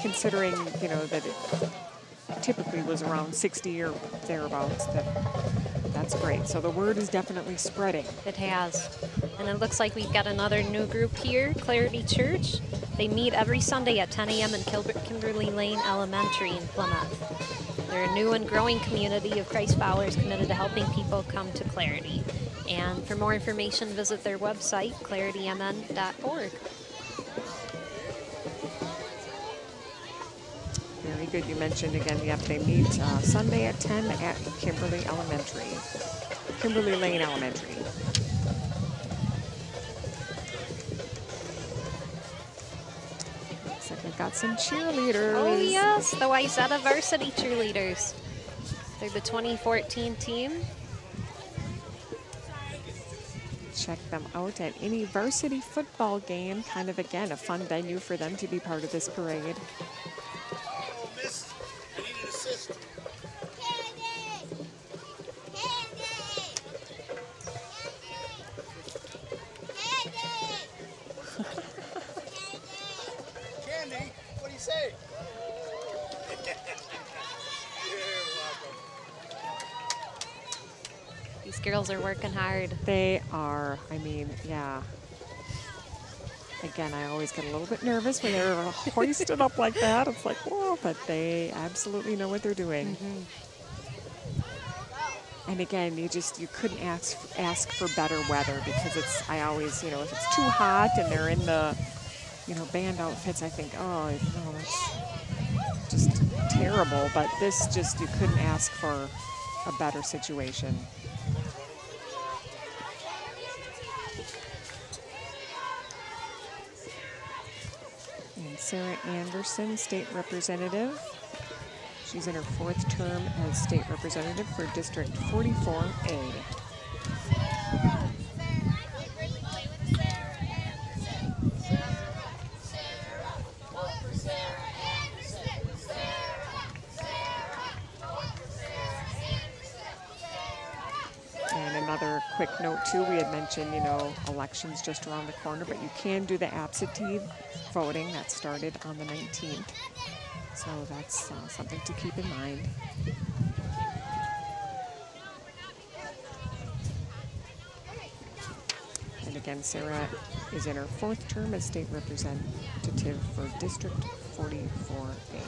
considering, you know, that it typically was around 60 or thereabouts. That's great. So the word is definitely spreading. It has. And it looks like we've got another new group here, Clarity Church. They meet every Sunday at 10 a.m. in Kimberly Lane Elementary in Plymouth. They're a new and growing community of Christ followers committed to helping people come to clarity. And for more information, visit their website, claritymn.org. Very good. You mentioned again, yep, they meet Sunday at 10 at Kimberly Lane Elementary. Looks like we've got some cheerleaders. Oh yes, the Wayzata varsity cheerleaders. They're the 2014 team. Check them out at any varsity football game. Kind of, again, a fun venue for them to be part of this parade. Miss, I need an assist. Candy, what do you say? You're welcome. You These girls are working hard. They are. I mean, yeah. Again, I always get a little bit nervous when they're hoisted up like that. It's like, whoa, but they absolutely know what they're doing. And again, you couldn't ask for better weather, because I always, if it's too hot and they're in the, band outfits, I think, oh, no, that's just terrible. But this you couldn't ask for a better situation. And Sarah Anderson, state representative. She's in her 4th term as state representative for District 44A. And another quick note too, we had mentioned, elections just around the corner, but you can do the absentee voting that started on the 19th. So that's something to keep in mind. And again, Sarah is in her 4th term as state representative for District 44A.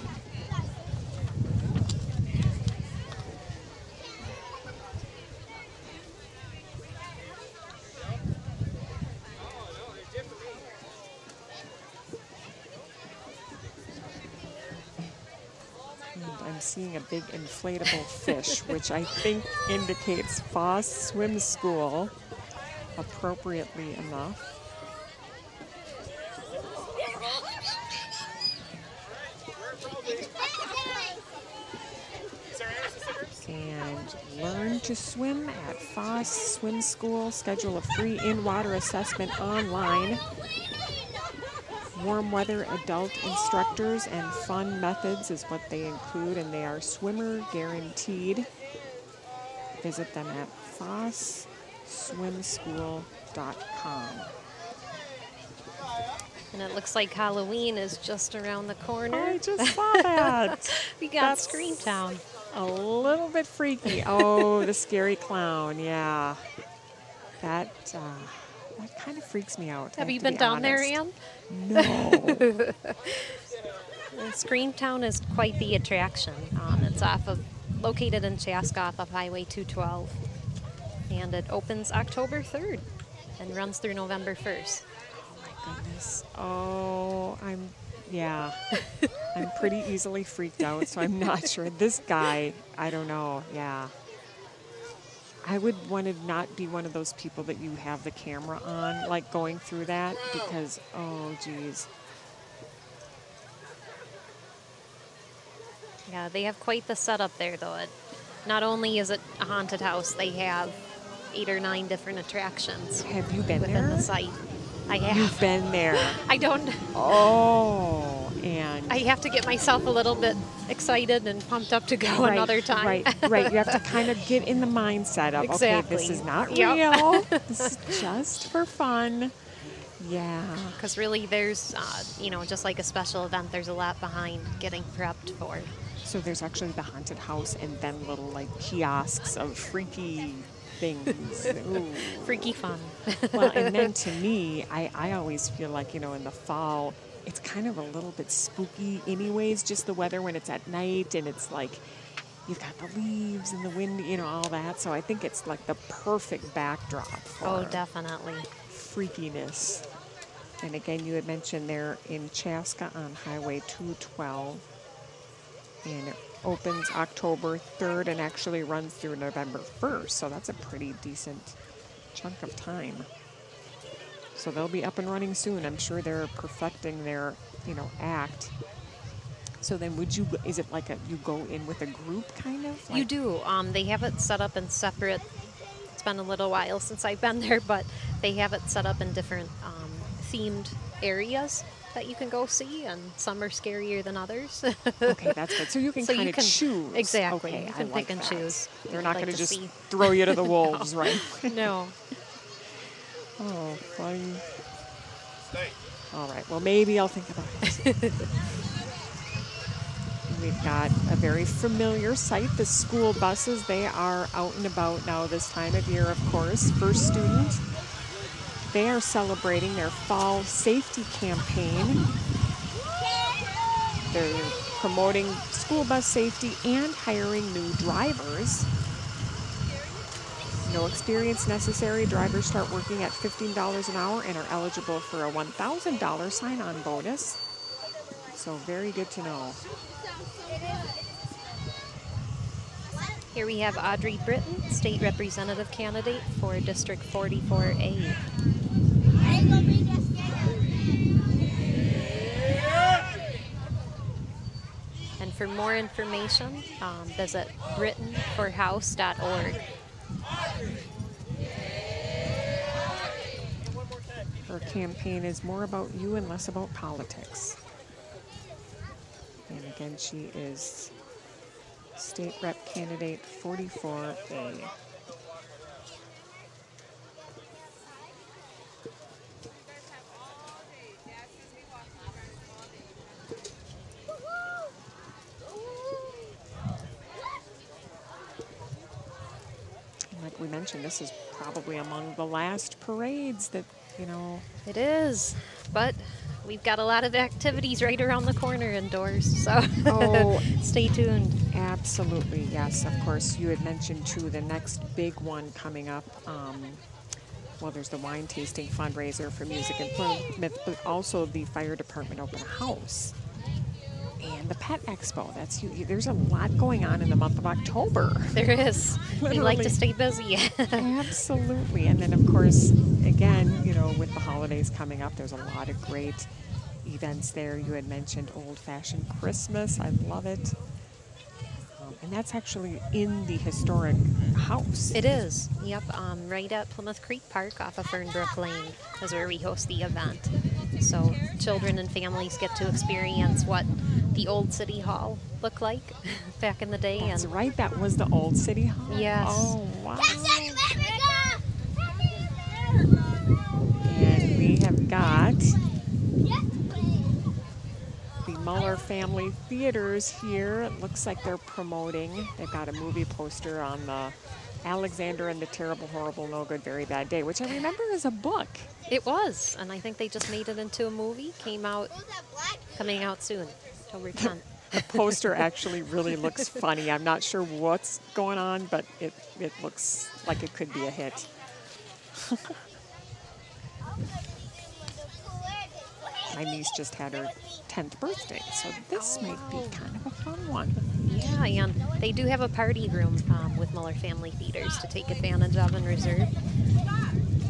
Seeing a big inflatable fish, which I think indicates Foss Swim School, appropriately enough. And learn to swim at Foss Swim School. Schedule a free in-water assessment online. Warm weather adult instructors and fun methods is what they include, and they are swimmer guaranteed. Visit them at fossswimschool.com. And it looks like Halloween is just around the corner. I just saw that. We got Screamtown. A little bit freaky. Oh, the scary clown, yeah. That kind of freaks me out. Have you been down there, Ann? No. Screamtown is quite the attraction. It's located in Chaska off of Highway 212. And it opens October 3rd and runs through November 1st. Oh my goodness. Oh, I'm pretty easily freaked out, so I'm not sure. This guy, I don't know, yeah. I would want to not be one of those people that you have the camera on, like going through that, because, oh, geez. Yeah, they have quite the setup there, though. Not only is it a haunted house, they have 8 or 9 different attractions. Have you been within there? the site. I have. You've been there. I don't. Oh, and I have to get myself a little bit excited and pumped up to go another time. Right. You have to kind of get in the mindset of, exactly. Okay, this is not real. This is just for fun. Yeah. Because really there's, just like a special event, there's a lot behind getting prepped for. So there's actually the haunted house and then little like kiosks of freaky things. Ooh. Freaky fun. Well, and then to me, I always feel like, in the fall, it's kind of a little bit spooky anyways, just the weather when it's at night and it's like you've got the leaves and the wind, all that. So I think it's like the perfect backdrop for definitely. freakiness. And again, you had mentioned they're in Chaska on Highway 212. And it opens October 3rd and actually runs through November 1st. So that's a pretty decent chunk of time. So they'll be up and running soon. I'm sure they're perfecting their, act. So then is it like you go in with a group kind of? You do. They have it set up in separate, it's been a little while since I've been there, but they have it set up in different themed areas that you can go see, and some are scarier than others. Okay, that's good. So you can kind of choose. Exactly. Okay, you can pick and choose. They're not going to just throw you to the wolves, right? No. Oh, funny. All right. Well, maybe I'll think about it. We've got a very familiar sight, the school buses. They are out and about now this time of year, of course. First Student, they are celebrating their fall safety campaign. They're promoting school bus safety and hiring new drivers. No experience necessary. Drivers start working at $15 an hour and are eligible for a $1,000 sign-on bonus. So very good to know. Here we have Audrey Britton, state representative candidate for District 44A. And for more information, visit BrittonForHouse.org. Her campaign is more about you and less about politics. And again, she is state rep candidate 44A. Like we mentioned, this is probably among the last parades that, you know. It is, but we've got a lot of activities right around the corner indoors, so stay tuned. Absolutely, yes. Of course, you had mentioned too the next big one coming up. Well, there's the wine tasting fundraiser for Music in Plymouth, but also the fire department open house and the pet expo. That's huge. There's a lot going on in the month of October. There is. We like to stay busy. Absolutely. And then, of course, again, you know, with the holidays coming up, there's a lot of great events there. You had mentioned old-fashioned Christmas. I love it. And that's actually in the historic house. It is. Yep. Right at Plymouth Creek Park off of Fernbrook Lane is where we host the event. So children and families get to experience what the old City Hall looked like back in the day. That's right. That was the old City Hall? Yes. Oh, wow. And we have got the Muller Family Theaters here. It looks like they're promoting. They've got a movie poster on the Alexander and the Terrible, Horrible, No Good, Very Bad Day, which I remember is a book. It was, and I think they just made it into a movie. Coming out soon, October 10th. The poster actually really looks funny. I'm not sure what's going on, but it looks like it could be a hit. My niece just had her 10th birthday, so this might be kind of a fun one. Yeah, and they do have a party room with Muller Family Theaters to take advantage of and reserve.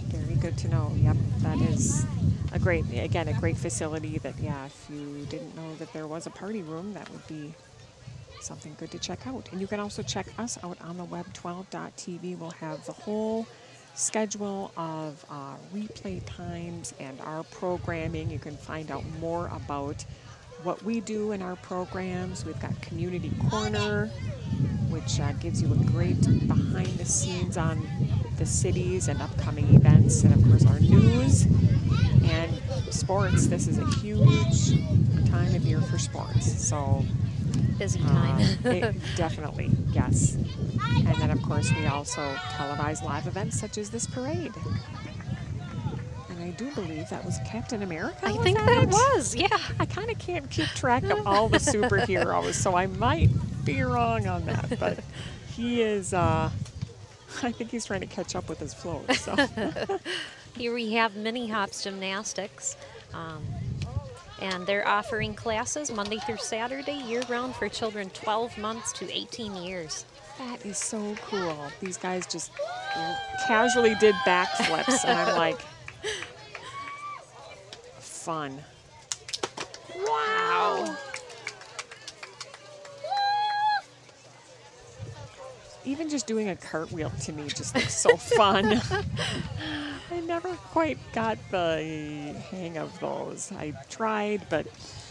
Very good to know. Yep, that is a great facility that, yeah, if you didn't know that there was a party room, that would be something good to check out. And you can also check us out on the web12.tv. We'll have the whole schedule of replay times and our programming. You can find out more about what we do in our programs. We've got Community Corner, which gives you a great behind the scenes on the cities and upcoming events, and of course our news and sports. This is a huge time of year for sports, so busy time. Definitely, yes. And then, of course, we also televise live events such as this parade. And I do believe that was Captain America. I think that was, yeah. I kind of can't keep track of all the superheroes, so I might be wrong on that. But he is, I think he's trying to catch up with his float. So. Here we have Mini Hops Gymnastics. And they're offering classes Monday through Saturday, year-round for children 12 months to 18 years. That is so cool. These guys just casually did backflips, and I'm like, fun. Wow. Even just doing a cartwheel to me just looks so fun. I never quite got the hang of those. I tried, but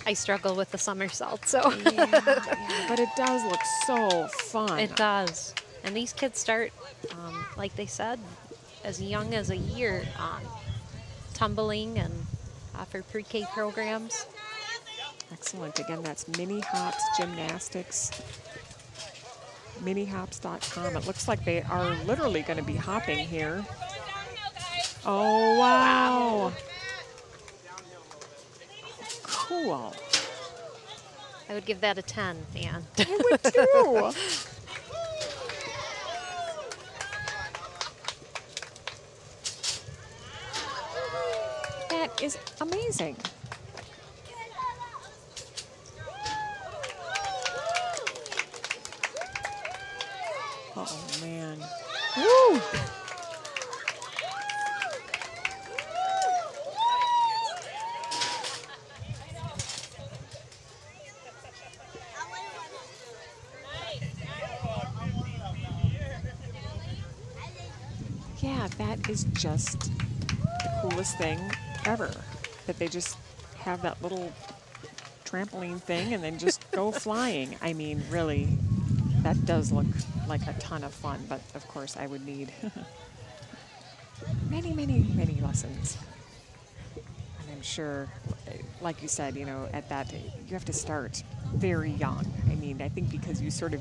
I struggle with the somersault, so. yeah, but it does look so fun. It does. And these kids start, like they said, as young as a year, tumbling and offer pre-K programs. Excellent. Again, that's Mini Hops Gymnastics. Minihops.com. It looks like they are literally going to be hopping here. Oh, wow. Cool. I would give that a 10, Ann. I would too. That is amazing. Oh, man. Woo! Yeah, that is just the coolest thing ever. That they just have that little trampoline thing and then just go flying. I mean, really, that does look like a ton of fun, but of course I would need many, many, many lessons. And I'm sure, like you said, you know, at that, you have to start very young. I mean, I think because you sort of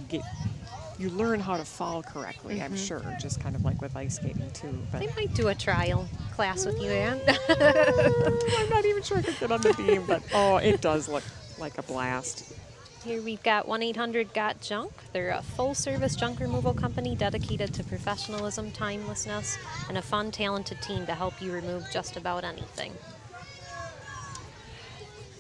you learn how to fall correctly, I'm sure, just kind of like with ice skating too. But They might do a trial class with you, Ann. I'm not even sure I could get on the beam, but oh, it does look like a blast. Here we've got 1-800-GOT-JUNK. They're a full-service junk removal company dedicated to professionalism, timelessness, and a fun, talented team to help you remove just about anything.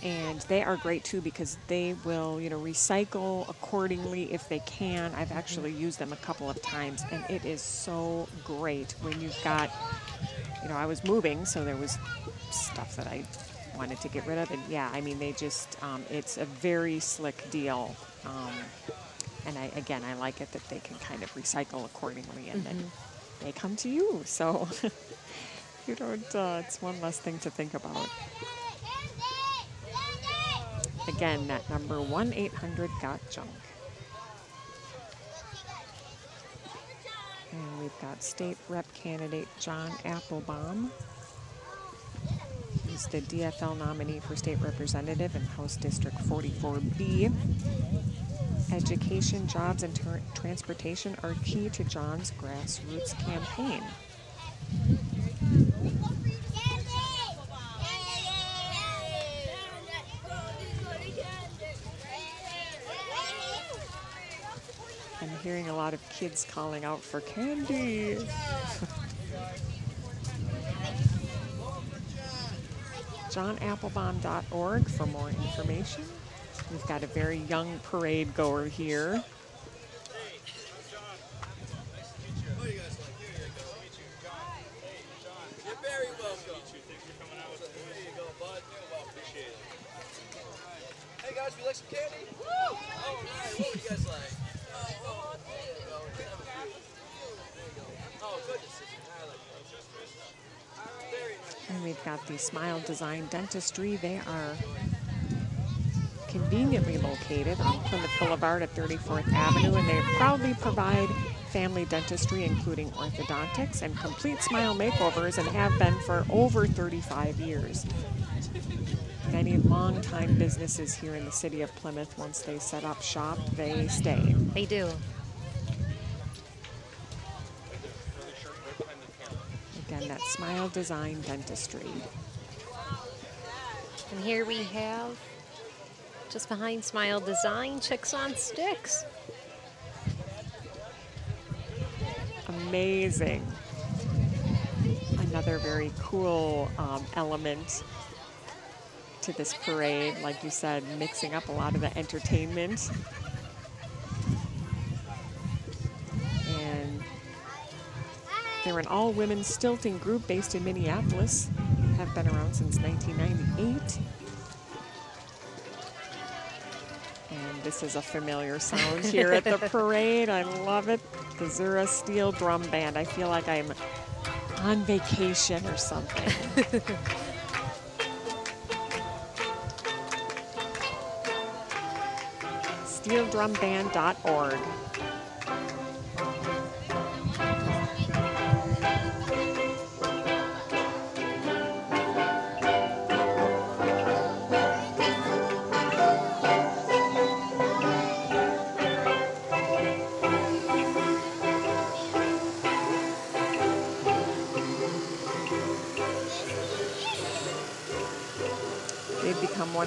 And they are great too because they will, you know, recycle accordingly if they can. I've actually used them a couple of times, and it is so great when you've got, you know, I was moving, so there was stuff that I wanted to get rid of, and yeah, I mean, they just, it's a very slick deal. And I like it that they can kind of recycle accordingly, and then they come to you. So you don't, it's one less thing to think about. Again, that number 1-800-GOT-JUNK. And we've got state rep candidate John Applebaum. He's the DFL nominee for state representative in House District 44B. Education, jobs, and transportation are key to John's grassroots campaign. I'm hearing a lot of kids calling out for candy. JohnApplebaum.org for more information. We've got a very young parade goer here. You're very welcome. Thanks for coming out. There you go, bud. You're welcome. Appreciate it. Hey guys, we like some candy? Woo! All right, what would you guys like? Oh, there you go. There you go. Oh, good decision. I like that. Very nice. And we've got the Smile Design Dentistry. They are conveniently located on Plymouth Boulevard at 34th Avenue, and they proudly provide family dentistry, including orthodontics and complete smile makeovers, and have been for over 35 years. Many long-time businesses here in the city of Plymouth, once they set up shop, they stay. They do. Again, that's Smile Design Dentistry. And here we have, just behind Smile Design, Chicks on Sticks. Amazing. Another very cool element to this parade, like you said, mixing up a lot of the entertainment. And they're an all-women stilting group based in Minneapolis, have been around since 1998. And this is a familiar sound here at the parade. I love it. The Zura Steel Drum Band. I feel like I'm on vacation or something. SteelDrumBand.org.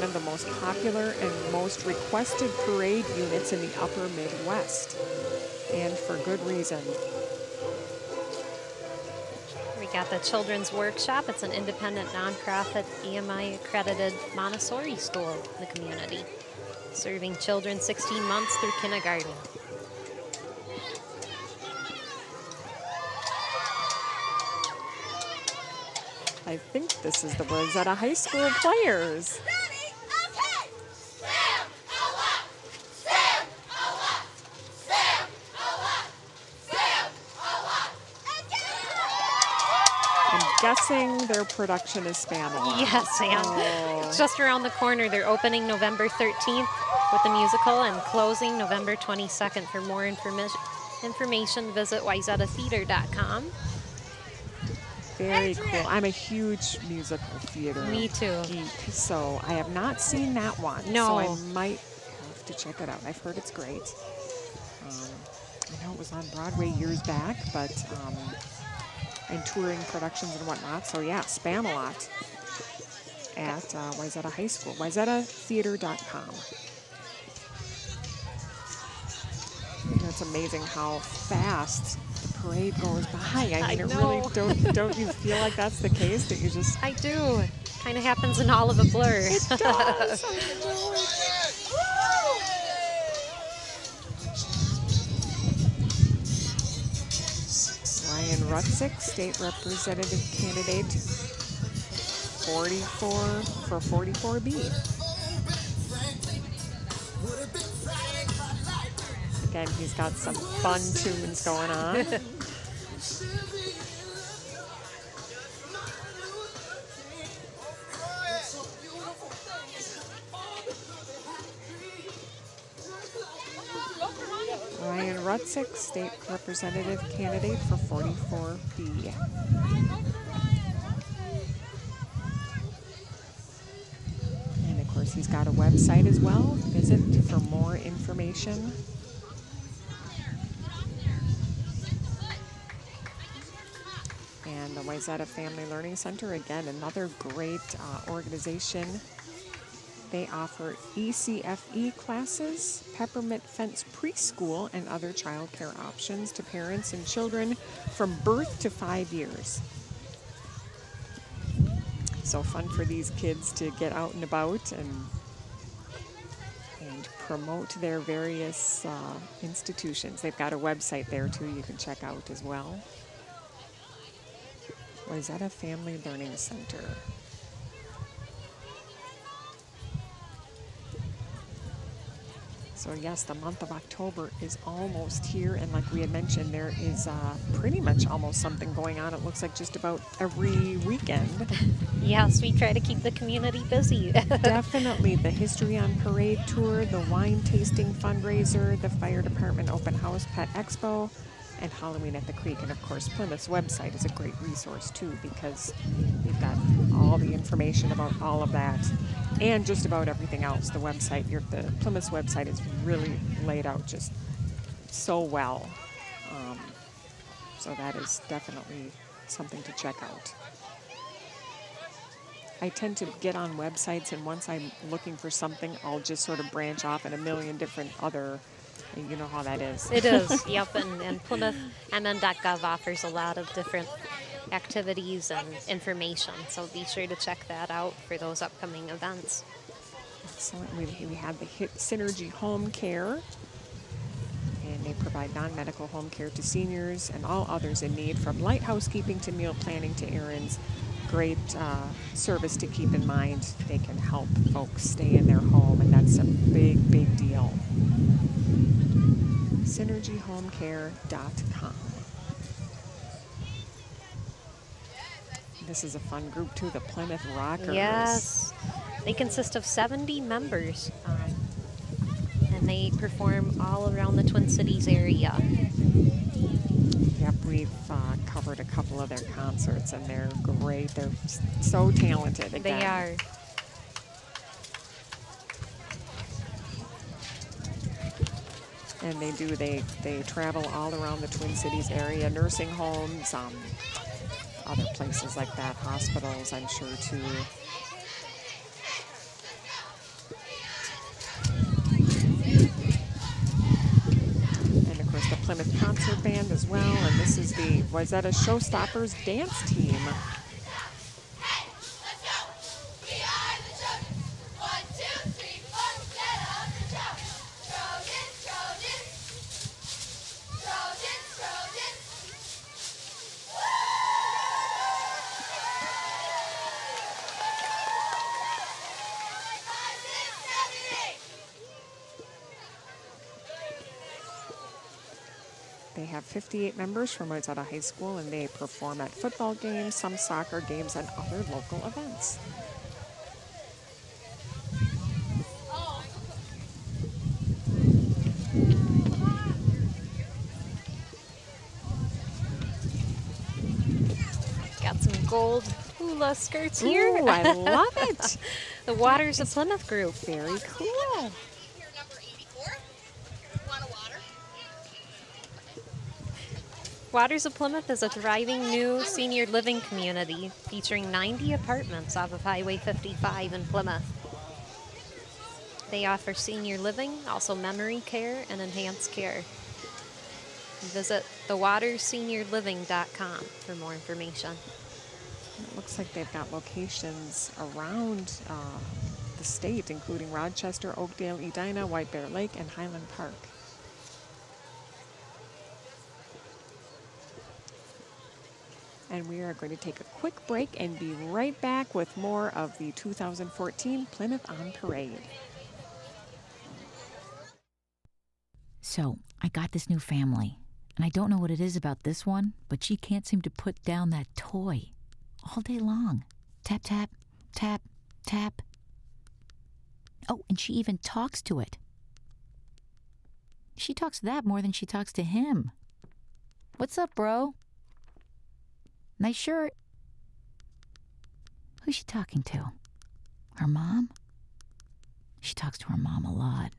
one of the most popular and most requested parade units in the upper Midwest, and for good reason. We got the Children's Workshop. It's an independent, nonprofit, EMI accredited Montessori school in the community, serving children 16 months through kindergarten. I think this is the Rosetta High School players. I'm guessing their production is Spamalot. Yes, Sam. Oh. It's just around the corner. They're opening November 13th with the musical and closing November 22nd. For more information, visit wyzetatheater.com. Very cool. I'm a huge musical theater Me too. geek, so I have not seen that one. No. So I might have to check it out. I've heard it's great. I know it was on Broadway years back, but in touring productions and whatnot. So yeah, Spamalot at Wyzetta High School, wyzetatheater.com. It's amazing how fast the parade goes by. I mean, it really don't you feel like that's the case? That you just I do. Kind of happens in all of a blur. it does. Ryan Rutzik, state representative candidate 44 for 44B. Again, he's got some fun tunes going on. Ryan Rutzik, state representative candidate for 44B. And of course, he's got a website as well. Visit for more information. And the Wyzetta Family Learning Center, again, another great organization. They offer ECFE classes, peppermint fence preschool, and other child care options to parents and children from birth to 5 years. So fun for these kids to get out and about and promote their various institutions. They've got a website there too you can check out as well. Wyzetta Family Learning Center. So yes, the month of October is almost here, and like we had mentioned, there is pretty much almost something going on. It looks like just about every weekend. Yes, we try to keep the community busy. Definitely. The History on Parade tour, the wine tasting fundraiser, the fire department open house, pet expo, and Halloween at the Creek. And of course, Plymouth's website is a great resource too, because you've got all the information about all of that and just about everything else. The website, the Plymouth's website is really laid out just so well. So that is definitely something to check out. I tend to get on websites, and once I'm looking for something, I'll just sort of branch off in a million different other, you know how that is. It is, yep, and PlymouthMN.gov offers a lot of different activities and information, so be sure to check that out for those upcoming events. Excellent. We have the HIT Synergy Home Care, and they provide non-medical home care to seniors and all others in need, from light housekeeping to meal planning to errands. Great service to keep in mind. They can help folks stay in their home, and that's a big, big deal. SynergyHomeCare.com. This is a fun group too, the Plymouth Rockers. Yes, they consist of 70 members, and they perform all around the Twin Cities area. Yep, we've covered a couple of their concerts, and they're great. They're so talented. Again. They are. And they travel all around the Twin Cities area, nursing homes, other places like that, hospitals, I'm sure too. Plymouth Concert Band as well. And this is the Wayzata Showstoppers dance team. They have 58 members from Wayzata High School, and they perform at football games, some soccer games, and other local events. Got some gold hula skirts here. Ooh, I love it. The Waters of Plymouth group. Very cool. Here, number 84. Want a water? Waters of Plymouth is a thriving new senior living community featuring 90 apartments off of Highway 55 in Plymouth. They offer senior living, also memory care, and enhanced care. Visit thewatersseniorliving.com for more information. It looks like they've got locations around the state, including Rochester, Oakdale, Edina, White Bear Lake, and Highland Park. And we are going to take a quick break and be right back with more of the 2014 Plymouth on Parade. So, I got this new family, and I don't know what it is about this one, but she can't seem to put down that toy all day long. Tap, tap, tap, tap. Oh, and she even talks to it. She talks to that more than she talks to him. What's up, bro? Nice shirt. Who's she talking to? Her mom? She talks to her mom a lot.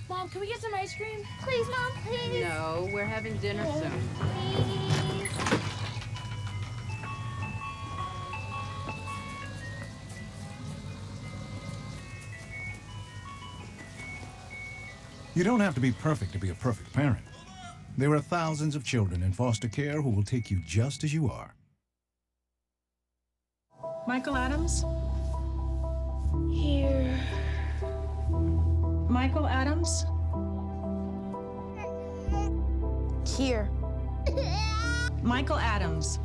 Mom, can we get some ice cream? Please, Mom, please. No, we're having dinner soon. Please. You don't have to be perfect to be a perfect parent. There are thousands of children in foster care who will take you just as you are. Michael Adams? Here. Michael Adams? Here. Michael Adams.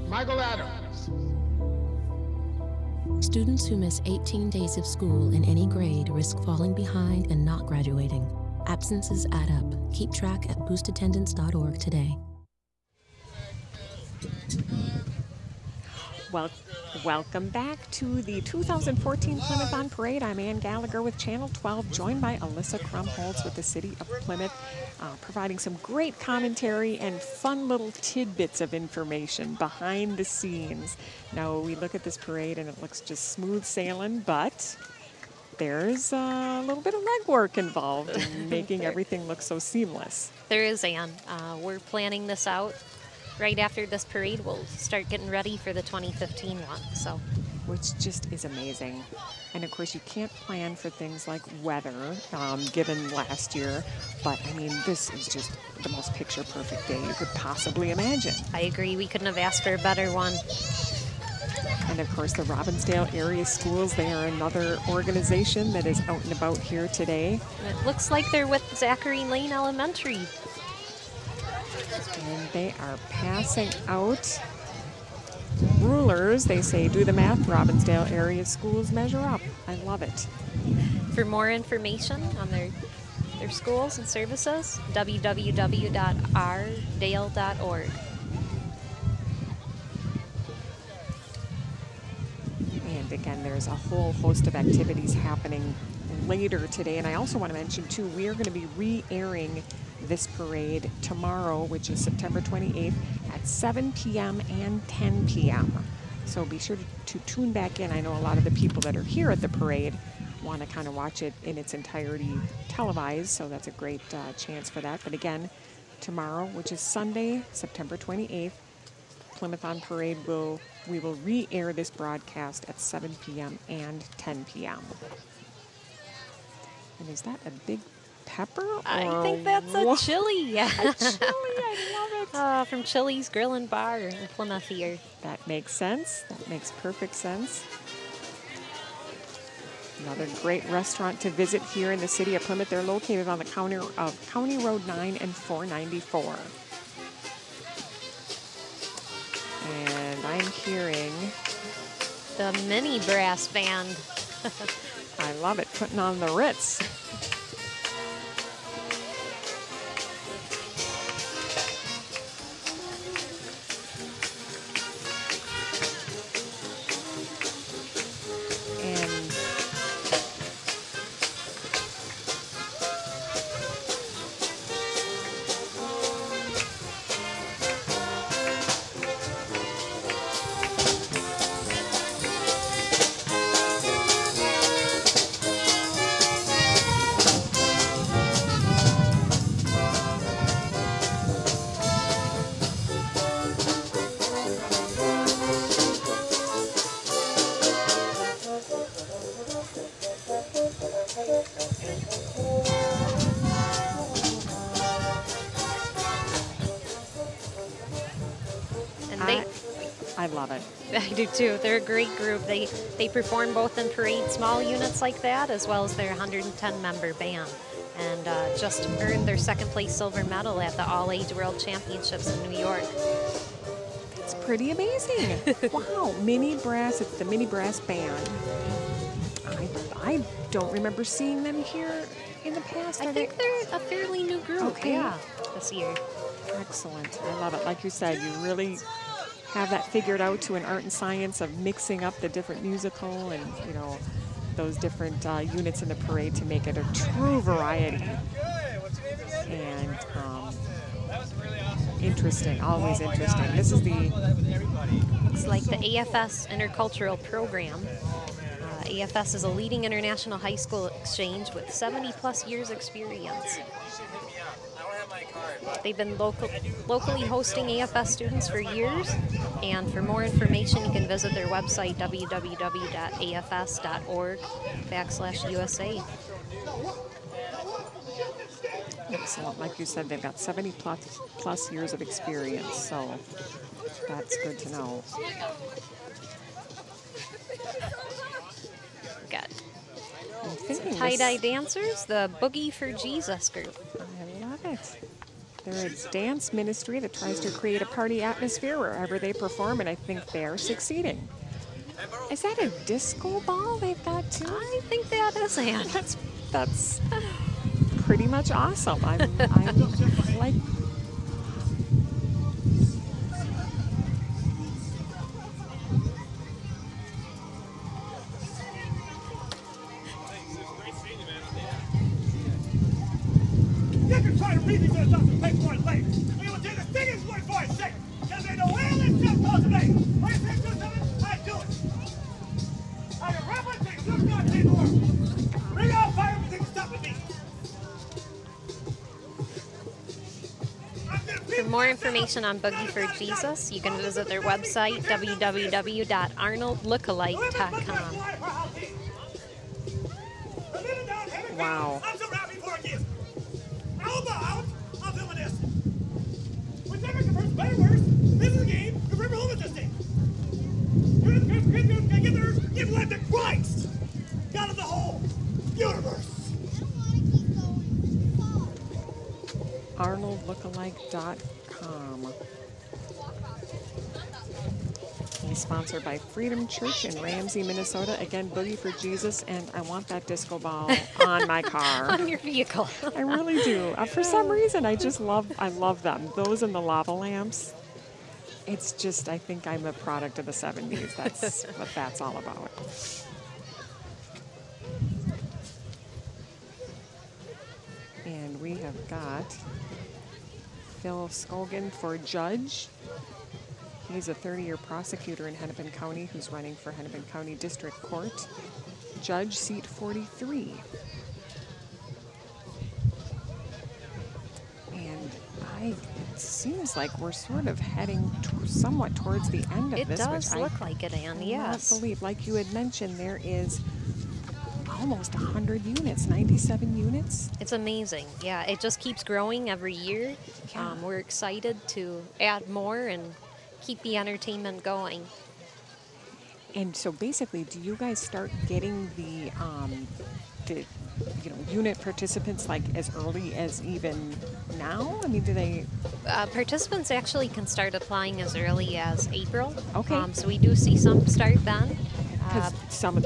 Michael Adams. Students who miss 18 days of school in any grade risk falling behind and not graduating. Absences add up. Keep track at boostattendance.org today. Welcome back to the 2014 Plymouth on Parade. I'm Ann Gallagher with Channel 12, joined by Alyssa Krumholtz with the City of Plymouth, providing some great commentary and fun little tidbits of information behind the scenes. Now, we look at this parade and it looks just smooth sailing, but there's a little bit of legwork involved in making everything look so seamless. There is, Ann. We're planning this out. Right after this parade, we'll start getting ready for the 2015 one. So, which just is amazing. And of course, you can't plan for things like weather, given last year. But I mean, this is just the most picture-perfect day you could possibly imagine. I agree. We couldn't have asked for a better one. And of course, the Robbinsdale area schools, they are another organization that is out and about here today. It looks like they're with Zachary Lane Elementary. And they are passing out rulers. They say, do the math, Robbinsdale area schools measure up. I love it. For more information on their schools and services, www.rdale.org. And again, there's a whole host of activities happening later today. And I also want to mention, too, we are going to be re-airing this parade tomorrow, which is September 28th at 7 p.m. and 10 p.m. So be sure to tune back in. I know a lot of the people that are here at the parade want to kind of watch it in its entirety televised, so that's a great chance for that. But again, tomorrow, which is Sunday, September 28th, Plymouth on Parade we will re-air this broadcast at 7 p.m. and 10 p.m. And is that a big pepper? I think that's a chili. A chili, I love it. From Chili's Grill and Bar in Plymouth here. That makes sense. That makes perfect sense. Another great restaurant to visit here in the city of Plymouth. They're located on the corner of County Road 9 and 494. And I'm hearing the mini brass band. I love it, putting on the Ritz. I love it. I do too. They're a great group. They perform both in parade small units like that as well as their 110-member band, and just earned their second place silver medal at the All-Age World Championships in New York. It's pretty amazing. Wow, mini brass. It's the mini brass band. I don't remember seeing them here in the past. I think they're a fairly new group. Okay. Yeah, this year. Excellent. I love it. Like you said, you really have that figured out to an art and science of mixing up the different musical and, you know, those different units in the parade to make it a true variety. And interesting, always interesting. This is the... It's like the AFS Intercultural Program. AFS is a leading international high school exchange with 70-plus years experience. They've been locally hosting AFS students for years, and for more information, you can visit their website, www.afs.org/USA. Excellent. Like you said, they've got 70-plus years of experience, so that's good to know. Got tie-dye dancers, the Boogie for Jesus group. I love it. They're a dance ministry that tries to create a party atmosphere wherever they perform, and I think they're succeeding. Is that a disco ball they've got too? I think that is it. That's pretty much awesome. I'm like... You can try to read these off the paper and later. We will do the biggest one for a second. Because they know where this stuff goes to me. When I say do something, I do it. I can rap my thing, look not in the world. Bring out fire, everything stop with me. For more information on Boogie for Jesus, you can visit their website, www.arnoldlookalike.com. Wow. I'm so happy for you. How about I'm doing this? Whichever confirms better or worse, this is a game. Confirm home with this thing. You're the Christian, get there, give life to Christ. God of the whole universe. ArnoldLookalike.com. He's sponsored by Freedom Church in Ramsey, Minnesota. Again, Boogie for Jesus, and I want that disco ball on my car. On your vehicle. I really do. For some reason, I love them. Those and the lava lamps. It's just, I think I'm a product of the 70s. That's what that's all about. And we have got Phil Skolgan for judge. He's a 30-year prosecutor in Hennepin County who's running for Hennepin County District Court. Judge, seat 43. And I seems like we're sort of heading somewhat towards the end of It this. does which look like it, Ann, yes. I cannot believe, like you had mentioned, there is almost 100 units, 97 units. It's amazing. Yeah, it just keeps growing every year. Yeah. We're excited to add more and keep the entertainment going. And so basically, do you guys start getting the unit participants like as early as even now? I mean, do they? Participants actually can start applying as early as April. Okay. So we do see some start then. Because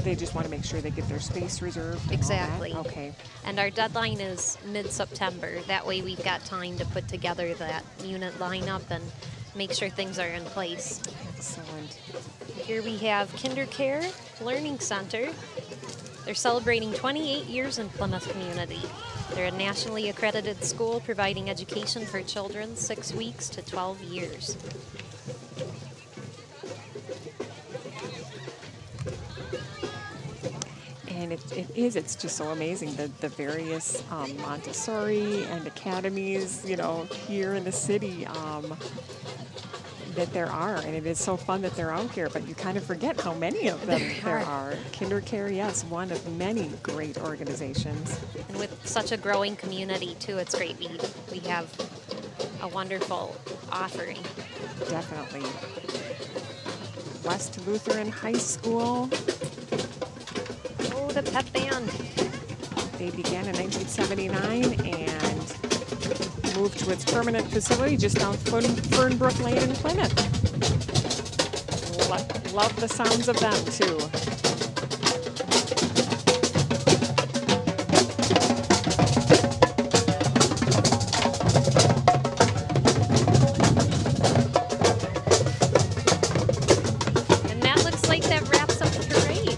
they just want to make sure they get their space reserved. And Exactly. all that? Okay. And our deadline is mid-September. That way we've got time to put together that unit lineup and make sure things are in place. Excellent. Here we have KinderCare Learning Center. They're celebrating 28 years in Plymouth community. They're a nationally accredited school providing education for children 6 weeks to 12 years. And it's just so amazing, the various Montessori and academies, here in the city that there are. And it is so fun that they're out here, but you kind of forget how many of them there are. KinderCare, yes, one of many great organizations. And with such a growing community, too, it's great. We have a wonderful offering. Definitely. West Lutheran High School. Oh, the pep band. They began in 1979 and moved to its permanent facility just down Fernbrook Lane in Plymouth. Love the sounds of them, too. And that looks like that wraps up the parade.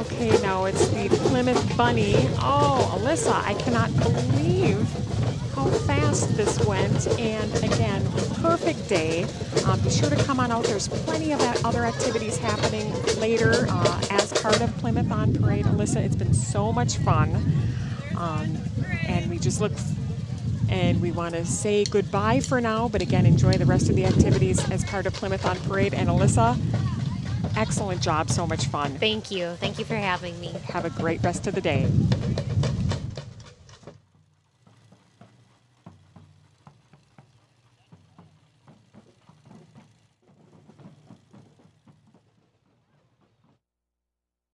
Okay, now it's the Plymouth Bunny. Oh, Alyssa, I cannot believe how fast this went. And again, perfect day. Be sure to come on out. There's plenty of other activities happening later as part of Plymouth on Parade. Alyssa, it's been so much fun. And we just and we want to say goodbye for now, but again, enjoy the rest of the activities as part of Plymouth on Parade. And Alyssa, excellent job, so much fun. Thank you. Thank you for having me. Have a great rest of the day.